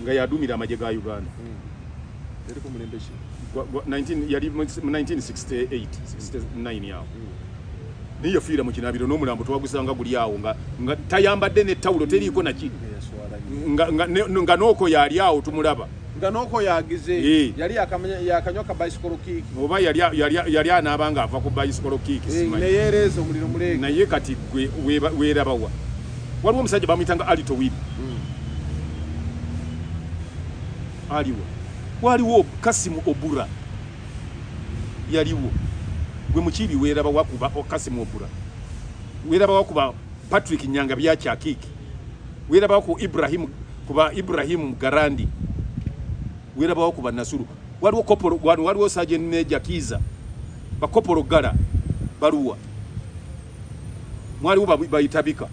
nga yadumira amagye ga Uganda yali ku mulembe ki yali mu 1968 69 yawo naye yafiira mu kinaabiro n'omulambo twagusanga guli awo nga tayambadde n'ettawulo teriiko naki nga n'oko yali awo tumulaba nga n'oko yagize yali yakanywa ka bicycle kick oba yali anaaba nga ava ku bicycle kick neyeereeza omuliro muleege naye kati weerabawa waliwo omusajja bamuyitanga Alito Wib aliwo waliwo Kasimu Obura yaliwo gwe mukiibi weeraba wakuba Kasimu Obura weeraba wakuba Patrick Nyanga byakyakiki weeraba wakuba Ibrahim Garandi weeraba wakuba Nasuru waliwo kopolo waliwo Sergeant Major Kiza bakopolo gala baluwa mwaliwo bayitabika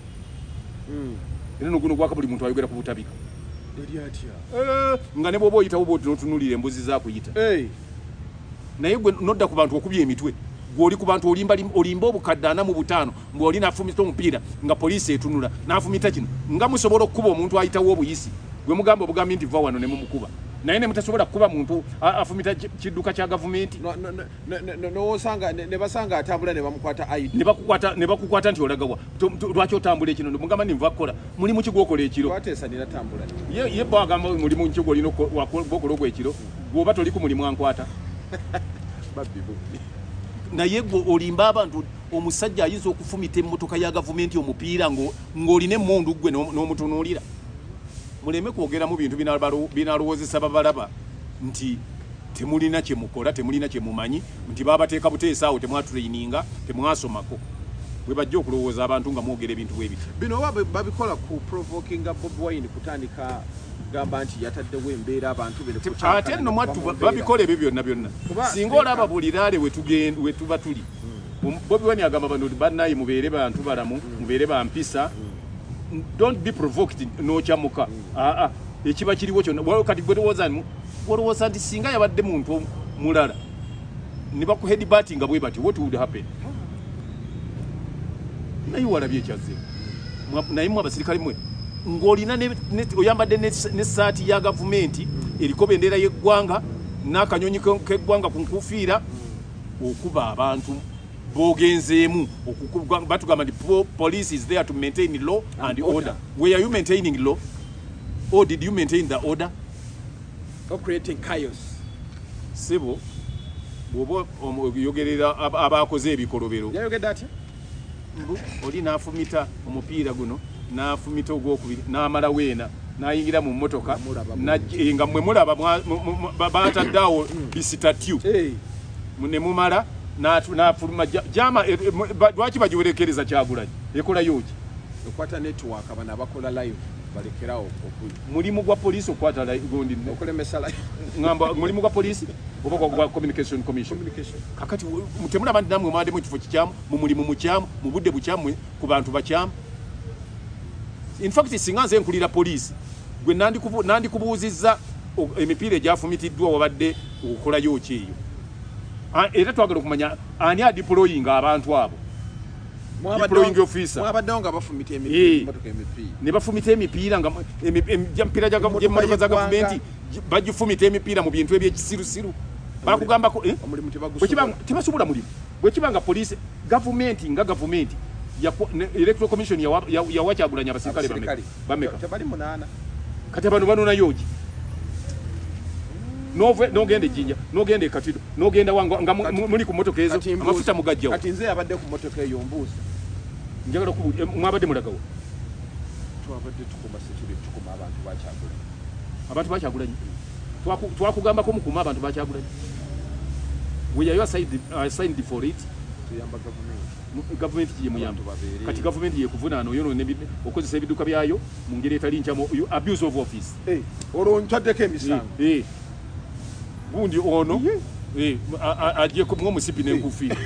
eno guno gwaka buli muntu ayogera ku butabika nga ne bwoba oyitawo bwoti notunulira embuzi za kuyita naye gwe nodda ku bantu okubya emitwe gwoli ku bantu olimba obukadde 4 mu 5 mbwe oli nafumita omupiira nga poliisi etunula nafumita kino nga musobola okukuba omuntu ayitawo obuyisi gwe mugamba obugambi nti va wano ne mumukuba naye ne mutasobola kukuba muntu afumita kidduka kya gavumenti ne basanga atambula ne bamukwata ID ne bakukwata nti olagawa lwaki otambula ekino mugamba ni nva kukola muli mu kigwokola ekiro twateesanira tambula ye bagamba muli mu kigo lino gwokola ogwekiro gwoba toli ku mulimu ankwata naye gwe olimba abantu omusajja ayinza okufumita emmotoka ya gavumenti omupiira ng'olina emmundu gwe n'omutunuulira muleme kwogera mu bintu binalowoozesa babalaba nti temulina kye mukola temulina kye mumanyi nti babateeka buteesa awo temwatulaininga temwasomako bwe bajja okulowooza abantu nga mwogera ebintu bwe biti bino babikola ku provokinga Bobi Wine kutandika gamba nti yataddewo embeera abantu ate nno mwattu babikola ebyo byonna singa olaba buli laale we tuba tuli Bobi Wine agamba bano bannaye mubeere bantu balamu mubeere bampisa don't be provoked n'okyamuka ekiba kiriwo kyonna kati gwe olowooza nti singa yabadde muntu mulala ne bakuheadbattinga bwe bati what would happen naye walabye ekyazze naye mu abasirikale mwe ng'olina oyambadde n'essaati ya gavumenti eriko bendera y'eggwanga n'akanyonyi k'eggwanga ku nkufiira okuba abantu bogenzeemu batugamba nti police is there to maintain law and order. Were you maintaining law or did you maintain the order or creating chaos? Sibo bwoba yogerera abakoze ebikolobero yayogedde atya oli n'afumita omupiira guno n'afumita ogwokubiri n'amala weena n'ayingira mu mmotoka nga mmwe mulaba bataddeawo bisitatyu ne mumala n'afuluma jama lwaki bagiwerekereza Kyagulanyi ekolayo ki okwata network abana bakola live balekerawo mulimu gwa poliisi okwata gundi okulemesa live ngamba mulimu gwa poliisi oba gwa communication commission kakati mutemula bandi namwe mwade mu kifo kikyamu mu mulimu mukyamu mu budde bukyamu ku bantu bakyamu in fact singa nze nkulira poliisi gwe nandikubuuzizza emipiira egyafumitiddwa wabadde okolayo ki eyo era twagala okumanya ani adeploying abantu abo deploying officer mwabadde nga bafumita emipiira ne bafumita emipiira nga emipiira gy'emmotoka za gavumenti bagifumita emipiira mu bintu ebyekisirusiru bakugambako tebasobola mulimu bwekibanga poliisi gavumenti nga gavumenti electoral commission yawa Kyagulanyi abasirikale bameka tebali 8 kati abantu banonayoki nogenda ejjinja nogenda ekatido nogenda nga muli ku motoka ezo amafuta mugajjawo kati nze yabadde ku motoka eyo mbuuza njagala mwabadde mulagawo twabadde tukuma security tukuma abantu ba Kyagulanyi twakugambako mukuma abantu ba Kyagulanyi we are assigned for it tuyamba gavumenti kiye muyamba kati gavumenti ye kuvunaana oyono okozesa ebiduka byayo mu ngeri etali nkyamu abuse of office olwo ntaddeko emisango gundi ono ajje ng'omusipi n'enkufiira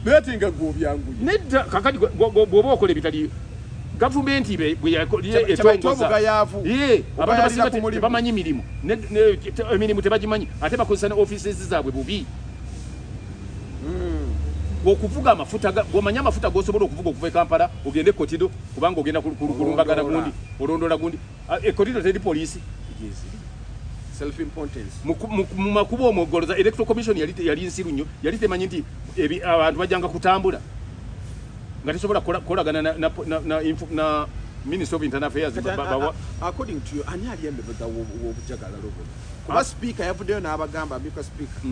naye ati nga gwobyanguye nedda kakati bw'oba okola ebitali gavumenti bwe etongoza abantu tebamanyi mirimu emirimu tebagimanyi ate bakozesa ne offices zaabwe bubi okuvuga amafuta gomanya amafuta gosobola okuvuga okuva e Kampala ogende Kotido kubanga ogenda kulumbagana gundi olondola gundi Kotido teri poliisi self importance mu makubo omugoloza electoral commission yali nsiru nnyo yali temanyi nti abantu bajjanga kutambula nga tesobola kolagana na Minister of Internal Affairs according to you ani ali embebeza w'obujagala lobo kuba speaker yavuddeyo n'abagamba ambika speaker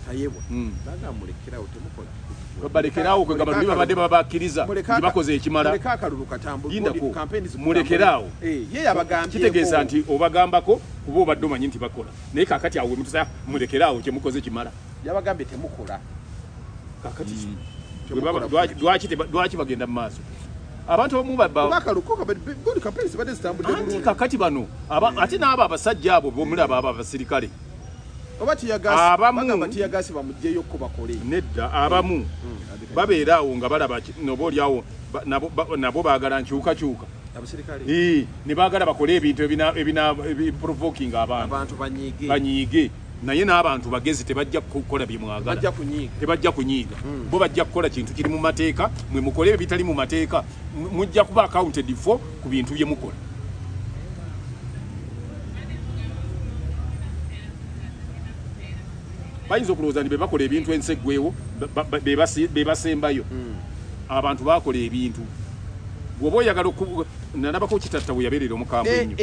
tayebwa nagamulekerawo temukola balekerawo kwe gamba babadde babakkiriza bakoze ekimala mulekerawo ye yabagambye kitegeeza nti obagambako kuba obadde omanyi nti bakola naye kakati awo mutusa mulekerawo kyemukoze kimala yabagambye temukola kakati lwaki bagenda mu maaso abantu abamu bakalukoka good campaigns bade zitambudde anti kakati bano ate n'abo abasajja abo bomulaba abo abasirikale oba tiyagasi bamugyeyo ko bakole nedda abamu babeera awo nga balaba noba oliawo nabo baagala nkyukakyuka abasirikale ne baagala bakole ebintu provoking abantu banyiige naye n'abantu bagezi tebajja kukola bye mwagala tebajja kunyiiga bo bajja kukola kintu kiri mu mateeka mwe mukole ebitali mu mateeka mujja kuba accounted for ku bintu bye mukola bayinza okulowooza nti be bakola ebintu enseggwewo be basembayo abantu bakola ebintu bw'oba oyagala nalabako kitatta bwe yabeerera omukambwe ennyo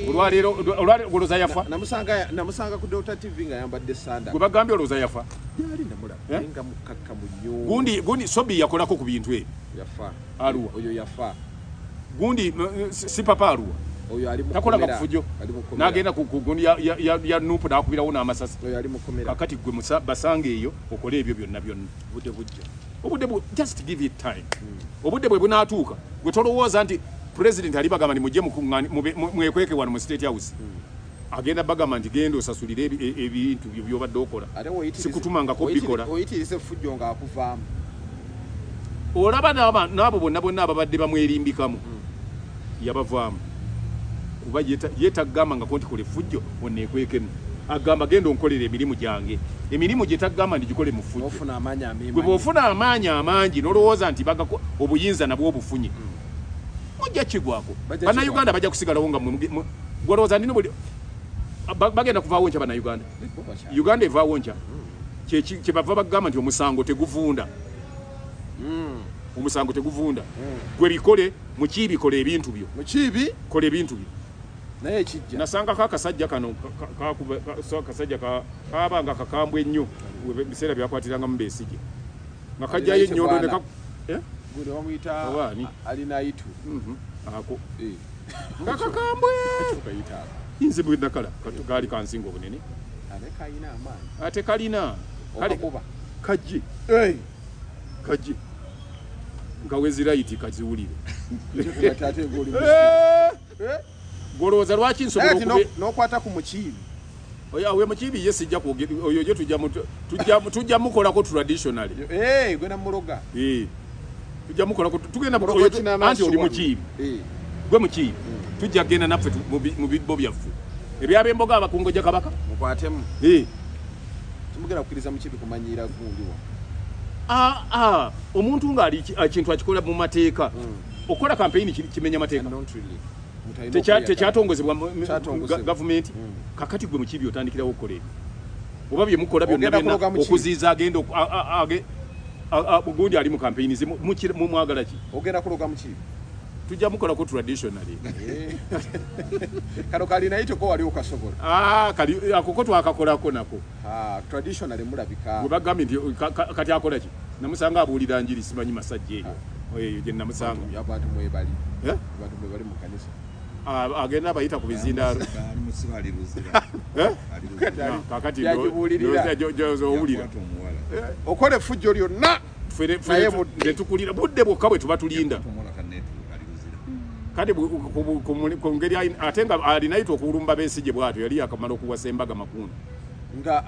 olwaleero olowooza yafa namusanga ku Dr. TV nga yambadde sanda gwe bagambye olowooza yafa yali namulaba nga mukakka munyo gundi sobi yakolako ku bintu ebyo yafa Arua oyo yafa gundi si papa Arua oyo ali mu takola kafujo nagenda ku gundi ya nupu nakubirawo n'amasasi oyo ali mukomera kakati gwe basanga eyo okole ebyo byonna budde bujja obudde just give it time obudde bwe bunaatuuka gwe tolowooza nti president ali bagamba nti mujje mwekweke wano mu State House agenda bagamba nti genda osasulire ebintu byobadde okola sikutumangako bikola oyitirise fujjo nga akuvaamu olaba n'abo bonna ababadde bamwerimbikamu yabavaamu kuba yetagamba nga konti kole fujjo oneekwekemu agamba genda onkolera emirimu gyange emirimu gye tagamba nti gikole mu fujjo gwe bw'ofuna amaanyi amangi n'olowooza nti obuyinza nabwo obufunye mujja kigwako bannayuganda bajja kusigalawo nga gwolowooza nti bagenda kuvaawo nkya bannayuganda uganda evaawo nkya kyebava bagamba nti omusango teguvunda omusango teguvunda gwe bikole mukiibi kola ebintu byo kola ebintu byo naye kijja nasangako akasajja kano akasajja kabanga kakambwe ennyo biseera byakwatiranga mu Besigye nga kajjayo ennyondo ne gwe bamuyita alinayitu ako nga kakambwe inze bwe nakala kaali kansinga obunene ate kalina kajje nga wezirayiti kaziwulire golowooza lwaki nsobola n'okwata ku mukiibi we mukiibi ye sijja kwogera oyo gye tujja mukolako traditionally gwe namuloga tujja mukolako tugenda anti oli mukiibi gwe mukiibi tujja genda naffe mu bibbo byaffe ebyab'emboga abakungoja kabaka mukwatemu tumugenda kukkiriza mukiibi kumanyiira gundiwa omuntu ng'ali kintu akikola mu mateeka okola kampeyini kimenya mateeka tekyatongozebwa gavumenti kakati gwe mukiibi otandikirawo okukola ebyo oba bye mukola byonna okuziiza agenda gundi ali mu kampeyini ze mumwagala ki ogenda kuloga mukiibi tujja mukolako traditionally kano kali naite ko wali okasobola kali akoko twakakolako nako traditionally mulabika gwe bagambye nti kati akola ki namusanga abuulira njiri simanyi masajja eyo gye namusanga abantu mwebali abantu mwebali mu kanisa agenda abayita ku bizindaalo kakati owulira okole effujjo lyonna netukulira budde bwokka bwe tuba tulinda kati ku ngeri ate nga alinayita okulumba Besigye bwatyo yali akamala okuwasa embaga makunda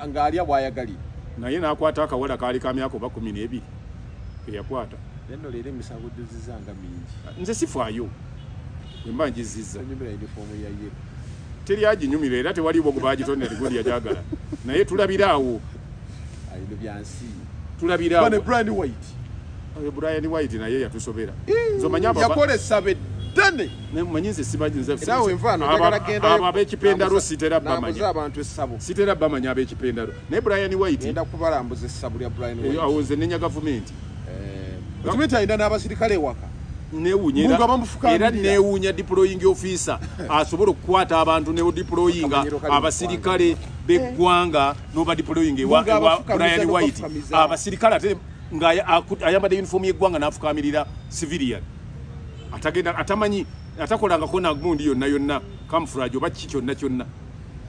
nga alya bwayagali naye n'akwata akawala kaali ka myaka oba 12 eyakwata neno leero emisango gyozizanga mingi nze sifaayo emba njizizza teri aginyumira era tewaliwo gubaagitonera ligodi yajagala naye tulabiraawo tulabiraawo Brian White naye yatusobera yakolesa beddene manyi nze simanyiabo ab'ekipendalo sitera bamanya ab'ekipendalo naye Brian White kubalambuza essabu lya Brian White awo nze nenya gavumenti gavumenti alina n'abasirikale ewaka era newuunya deploying officer asobola okukwata abantu ne deployinga abasirikale b'eggwanga n'oba deploying ewa Brian White abasirikale ate ng'ayambadde uniform y'eggwanga n'afukamirira civilian atagenda atamanyi atakolangako na gundi yonna camouflage oba kiki kyonna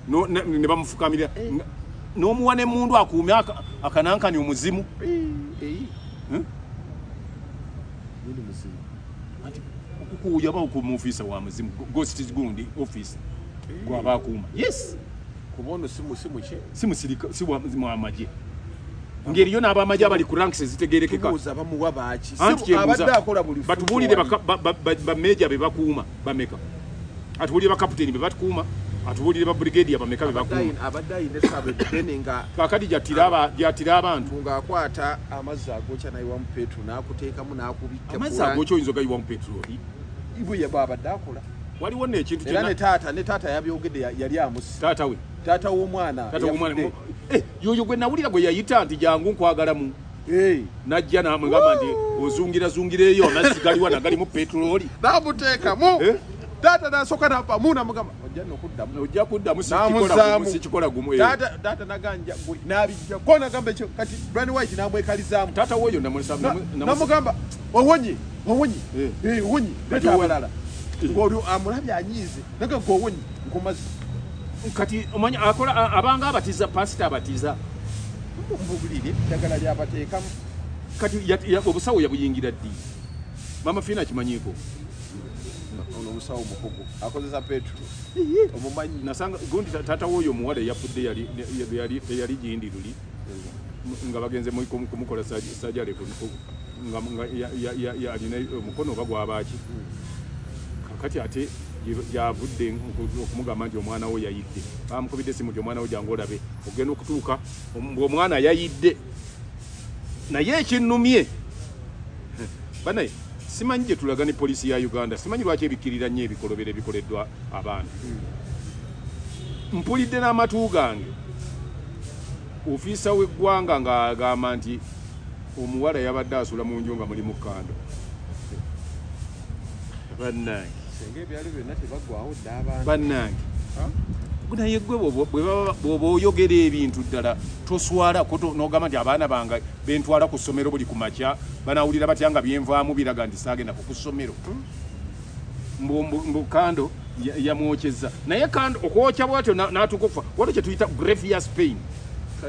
ne bamufukamirira n'omuwa n'emundu akuume akanankani omuzimu kuuya ba mu office wa muzimu ghost gundi office kwa bakuma yes kubono simu simusirika si wa muzimu amaje ngeri yo naba amaje abali ku ranks zitegerekeka kubuza bamuwa baaki abadde akola buli batubulire ba major be bakuuma bameka atubulire ba captain be bakuuma atubulire ba brigadier bameka be bakuuma abadde ne sabe deninga kakadi jatira abantu ngaakwata amazzi agokya naye wa Petro n'akuteekamu n'akubikka amazzi agokya oyinza gayiwa mu petroli ibu ye babadde akola waliwo n'ekintu era ne taata yabyogedde yali amusi taata w'omwana yoyo gwe nawulira gwe yayita nti jangu nkwagalamu najja namugamba nti ozungira eyo amazzi galiwa nagali mu petroli namuteekamu taata nasooka napamu namugamba ojja kuddamu sikikola gumu taata naganja nabijja ko nagamba ekyo kati Brian White namwekalizaamu taata woyo namugamba wawonye wonye abalala olwo amulabye anyiize naga gowonye nkomazi kati omanya akola abanga abatiza pastor abatiza mbugulire dagala lyabateekamu kati obusawo yabuyingira ddi mama Fina kimanyiko ono musawo mukugu akozesa Petro omumanyi nasanga gundi tata woyo muwala yapudde yali jindi luli nga bagenze mu kumukola sajale nga alina omukono bagwa baaki kakati ate yavudde okumugamba nti omwana we yayidde bamukubidde simu nti omwana we jangu olabe ogenda okutuuka omwana yayidde naye ekinnumye banaye simanyi gye tulaga ne poliisi ya Uganda simanyi lwaki ebikkirira nnyo ebikolobero ebikoleddwa abantu mpulidde n'amatu gange ofiisa w'eggwanga ng'agamba nti omuwala yabadde asula mu nju nga mulimu kando bannange bannange naye gwe bw'oba oyogera ebintu ddala toswala n'ogamba nti abaana bange bentwala ku ssomero buli ku makya banawulira batya nga byenvaamu biraga nti saagenda ku ssomero mbu kando yamwokyeza naye kando okwokya bwatyo n'atuuka okufa waliwo kye tuyita grievous pain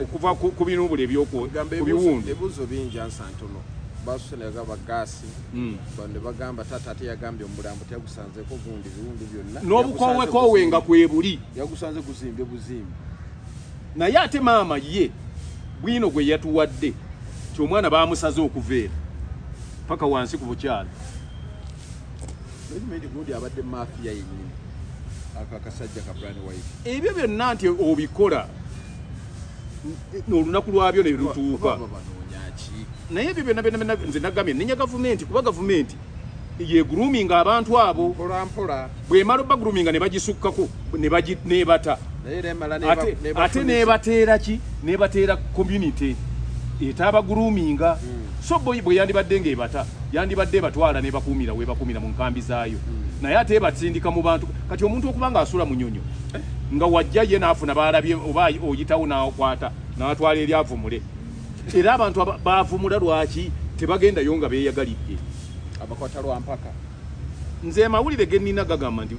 okuva ku binubula ebyokubiwundu ebibuzo bingi ansantono basusanaga bagasi bande bagamba tata ate yagambye omulambo teyagusanzeko gundi biwundu byonna n'obukowekowe nga kwebuli yagusanze guzimbe buzimbe naye ate maama ye bwino gwe yatuwadde kyomwana bamusaze okuveera paka wansi ku bukyalo gundi abadde mafia yennyini akakasajja ka Brian White ebyo byonna nti obikola n'olunaku lwabyo ne lutuuka naye ebyo byonna nze nagambye nenya gavumenti kuba gavumenti yeguluminga abantu abo bwemala obba guluminga ne bagisukkako nebata ate nebateera ki nebateera community etaba guluminga so bwe yandibadde ng'ebata yandibadde batwala nebakuumira webakuumira mu nkambi zaayo naye ate batsindika mu bantu kati omuntu okubanga asula mu nyonyo nga wajja ye n'afuna baalabye oba oyitawo n'akwata n'atwala eri avumule era abantu baavumula lwaki tebagendayo nga beeyagalidde abakwata lwampaka nze amawulire ge nnina gagamba nti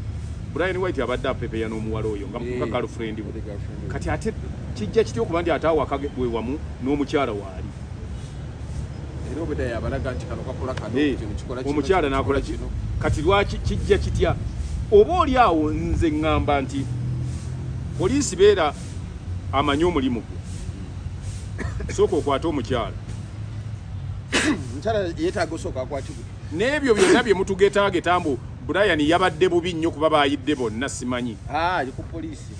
Brian White abadde apepeya n'omuwala oyo nga muka girlfriend we kati ate kijja kitya okuba nti ate awaka we wamu n'omukyala waali era obedda yabalaga nti kano kakola kano omukyala n'akola kino kati lwaki kijja kitya oba oli awo nze ŋŋamba nti poliisi beera amanyi omulimu gwe sooka okwata omukyala omukyala yeetaaga osooka akwatibwe n'ebyo byonna bye mutugetageta mbu Brian yabadde bubi nnyo kuba baayidde bonna simanyi ali ku poliisi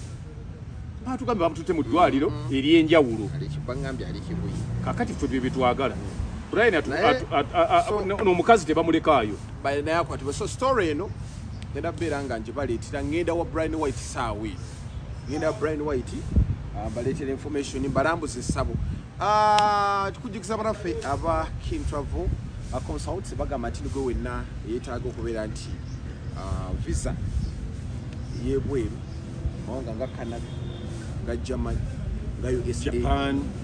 batugambe bamututte mu ddwaliro ery'enjawulo kakati ffe bye bitwagala Brian n'omukazi tebamulekaayo naye akwatibwe so story eno ngenda beera nga njibaleetera ngenda wa Brian White saawe ngenda Brian White mbaleetera information mbalambuza essabo tukujukiza banaffe aba King Travel consults bagamba nti nigwe wenna yeetaaga okubeera nti visa yebweru mawanga nga Canada nga Germany nga USA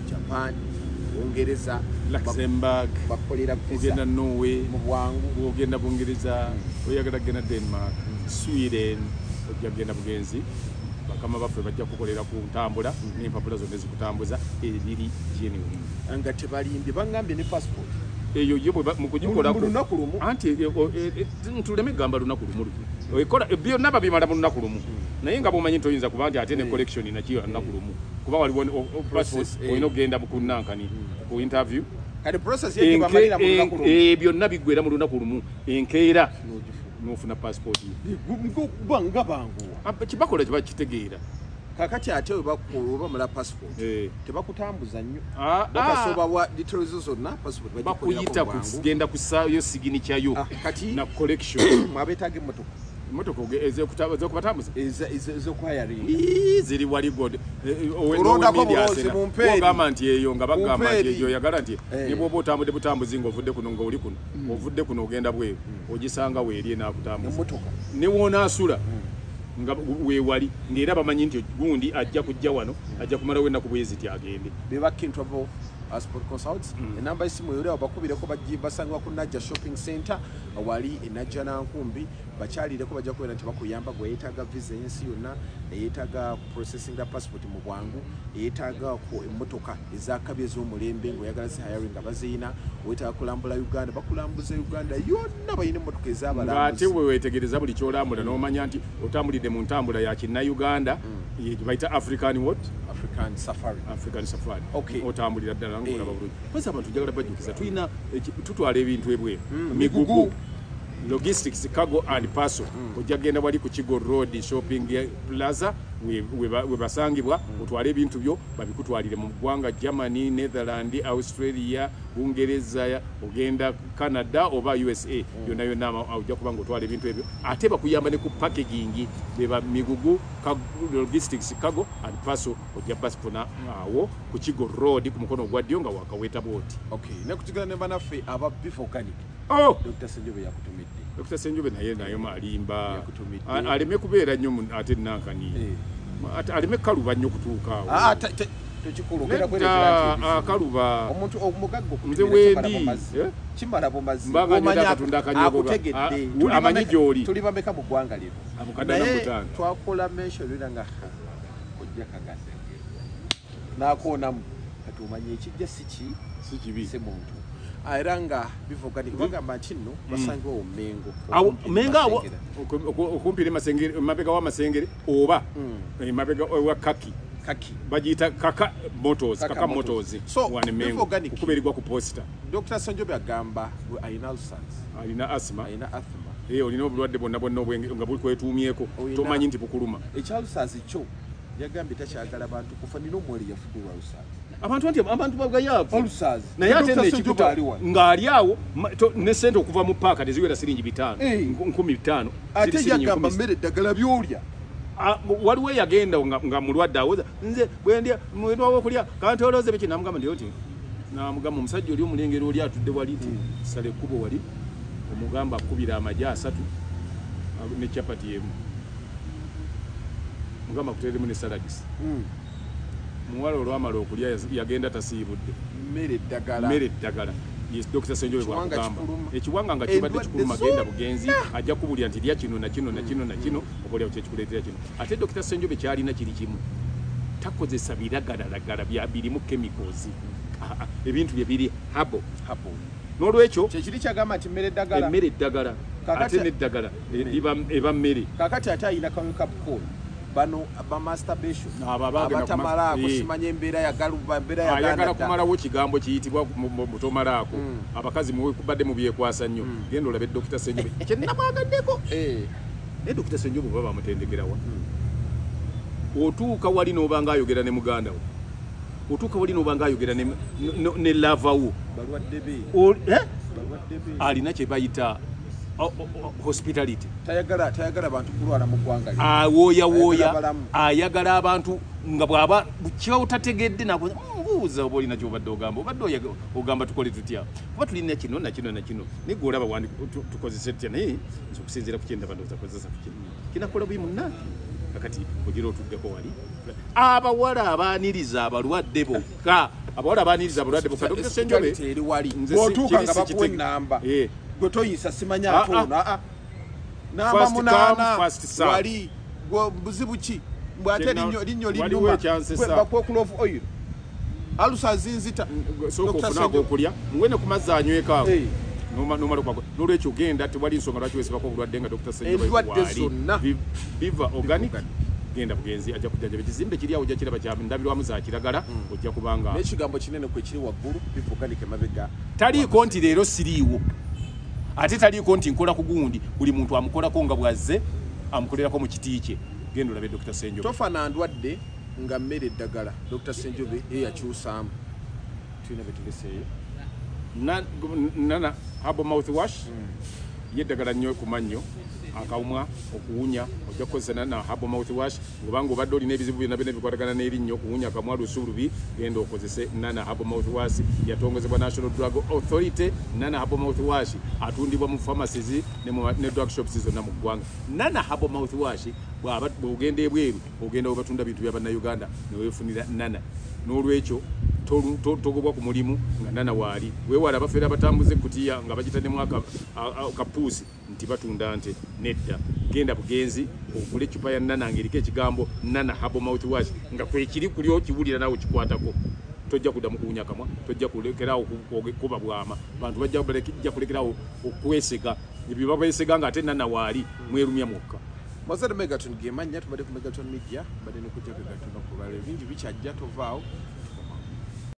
Japan Uingereza Luxembourg bakolera visa ogenda Norway mu bwangu ogenda Bungereza oyagala genda Denmark Sweden ogenda bugenzi bakama baffe bajja kukolera ku ntambula n'empapula zonna ezikutambuza ebiri genuine nga tebalimbye bangambye ne passport eyo yo mukujikola lunaku lumu anti tuleme gamba lunaku lumu ekola byonna babimala mu lunaku lumu naye nga bomanyi ntoyinza kuba nti ate ne collection nakiyo lunaku lumu kuba waliwo passport oyina okugenda kunankani ku interview kati process yake bamalira mu lunaku lumu byonna bigwera mu lunaku lumu enkeera nofuna passport banga bangu kibakola kiba kitegeera kakati ate oba mula passport tebakutambuza nnyo bakasoba wa details zonna passport bakuyita kugenda kusayo signature yo kati na collection mwabetaga emotoka ezekubatambuza ezokuhiring ziri wali god ogamba nti eyo nga bagamba nti eyo yagala nti nebwoba otambudde butambuzi ngaovudde kuno ngaoli kuno ovudde kuno ogenda bweru ogisanga weeri enakutambuza newonaasula nga weewali ng'era bamanyi nti gundi ajja kujja wano ajja kumalawo ennaku bweziti agende bebakintravo Passport Consults enamba isimu yule abakubireko basangwa ku Najja Shopping Center wali enajja nankumbi bakyalireko bajja kwera nti bakuyamba gwe yetaga visa yensi yonna eyetaga processing the passport mu bwangu eyetaga ko emotoka ezakabye z'omulembe ngo yagala si hiring abazina wetaga kulambula Uganda bakulambuza Uganda yonna bayine emotoka ezabalambuza ngate we wetegereza buli kyolambula n'omanya nti otambulidde mu ntambula ya kinna Uganda baita African African Safari okay otambulira ddala ngolaba bulungi kwesa abantu jagala bajjukiza tulina tutwala ebintu ebwe migugu logistics cargo and parcel ojagenda wali ku Kigo Road shopping plaza we basangibwa otwale ebintu byo babikutwalire mu ggwanga Germany, Netherlands, Australia, Bungereza, ogenda Canada oba USA yonna yonna ojja kubanga otwale ebintu ebyo ate bakuyamba ne ku packaging beba migugu logistics cargo and parcel ojja basipona awo ku Kigo Road ku mukono gwa ddyo nga wakaweta boti okay nekutugana ne banaffe aba beef organic Dr. Senjobe yakutumidde Dr. Senjobe nayo malimba aleme kubeera nnyo ate nankani aleme kaluba nnyo kutuuka tekikulukira kaluba omuntu omugaggo nze wendi kimala bomazi mbaganya katunda akanyogo amanyi gyoli tuli bameka mu ggwanga lino abukadana mutanga twakola mesho liranga ojja kagase nakonamu katumanye ekijja si kibi se muntu airanga bivogani bagamba kino basangiwa omengo okumpire masengere mabega wa masengere oba mabega wa kaki bajita kaka motors so, wane mengo okuberirwa ku poster Dr. Senjobe agamba alina asthma olina obulwadde bonna nga buli kwetuumyeko tomanyi nti bukuluma ekyalusazi kyo yagambye takyagala bantu kufa nina omweli yafudde abantu bagayavu olusazi naye ate nekikuta ng'ali awo ne sente okuva mu paaka teziwera siringi 5 10,000 ate yagamba mmere eddagala byolya waliwo yagenda nga mulwadde awoza nze bwendya mwendwa wokulya kantoloze biki namugamba ndi oti namugamba omusajja oli omulengero oli atudde wali ti sale ekkubo wali omugamba akubira amagye 3 ne chapati emu mugamba kuteremu ne saladis muwala olwamala okulya yagenda tasiibudde mmere eddagala yes Dr. Senjobe bwakugamba ekiwanga nga kibadde kikuluma genda bugenzi ajja kubulya nti lya kino na kino obolya kyekikuleetera kino ate Dr. Senjobe kyalina kiri kimu takozesa biragalalagala birimu chemicals ebintu bye biri habo n'olwekyo kyekiri kyagamba nti mmere eddagala ate n'eddagala eba mmere kakati ate ayina kamukapukolo bano aba masturbation abatamala kusimanya embeera ayagala kumalawo kigambo kiyitibwa mutomalaako abakazi mubadde mubyekwasa nnyo genda olabe Dr. Senjobe kyenamwagaddeko naye Dr. Senjobe baba bamutendekerawa otuuka wali n'obanga ayogera ne muganda we otuuka wali n'obanga ayogera ne lavawo alina kye bayita hospitality tayagala abantu kulwala mu ggwanga wooya ayagala abantu nga bwaba kiba utategedde nabuuza oba olina kyobadde ogamba obadde ogamba tukole tutya kuba tulina kino nakino naye gwe olaba tukozese tutya naye nza okusinziira ku kyenda bandooza kozesa ku kino kinakola bwi munnange kakati ogira otuddeko wali abawala abaaniriza abalwadde bokka Dr. Senjobe otuuka nga bakuwa ennamba gwe toyisa simanya atoona namba 8 wali buzibu ki mbwate linnyo linnuma bakwa clove oil alusa azinzita soko funako okulya mwene kumazzi anyweka nomala kwako nolwekyo genda tewali nsonga lwaki wesibako obulwadde nga Dr. Senjobe endwadde zonna biva organic genda bugenzi ajja kujjanjaba ekizimbe kiri awo ojja kiraba kyandabirwamu za kiragala ojja kubanga n'ekigambo kinene kwe kiri waggulu biva organic emabega taliiko nti leero siriiwo ate taliiko nti nkola ku gundi buli muntu amukolako nga bwazze amukolerako mu kiti kye genda olabe Dr. Senjobe tofa na ndwadde nga mmere eddagala Dr. Senjobe yakyusaamu tulina betuleseeyo nana habo mouthwash yeddagala nnyo ku mannyo akawumwa okuwunya ojja kukozesa nana habo mouthwash ngobanga obadde olina ebizibu byonna byonna bikwatagana n'erinnyo okuwunya akamwa lusuulubi genda okozese nana habo mouthwash yatongozebwa National Drug Authority. Nana habo mouthwash atundibwa mu pharmacies ne drug shops zonna mu ggwanga. Nana habo mouthwash bw'ogenda ebweru ogenda webatunda bintu bya bannayuganda ne weefunira nana n'olwekyo togobwa ku mulimu nga nana waali weewala abafeera abatambuze kutiya nga bagitanemu akapuusi nti batunda nte nedda genda bugenzi ogule ecupa ya nana ng'eriko ekigambo nana habo mouthwash nga kwekiri kulyo kiwulira naawe kikwatako tojja kuddamu kuwunya akamwa tojja kulekerawo kuba bwama bantu bajja kulekerawo okwesega ebyo babeesega nga ate nana waali mwerumya mwokka Mazada Megaton gemanya tubadde ku Megaton Media badde ne kujja Megaton okulala ebingi bikyajja tovaawo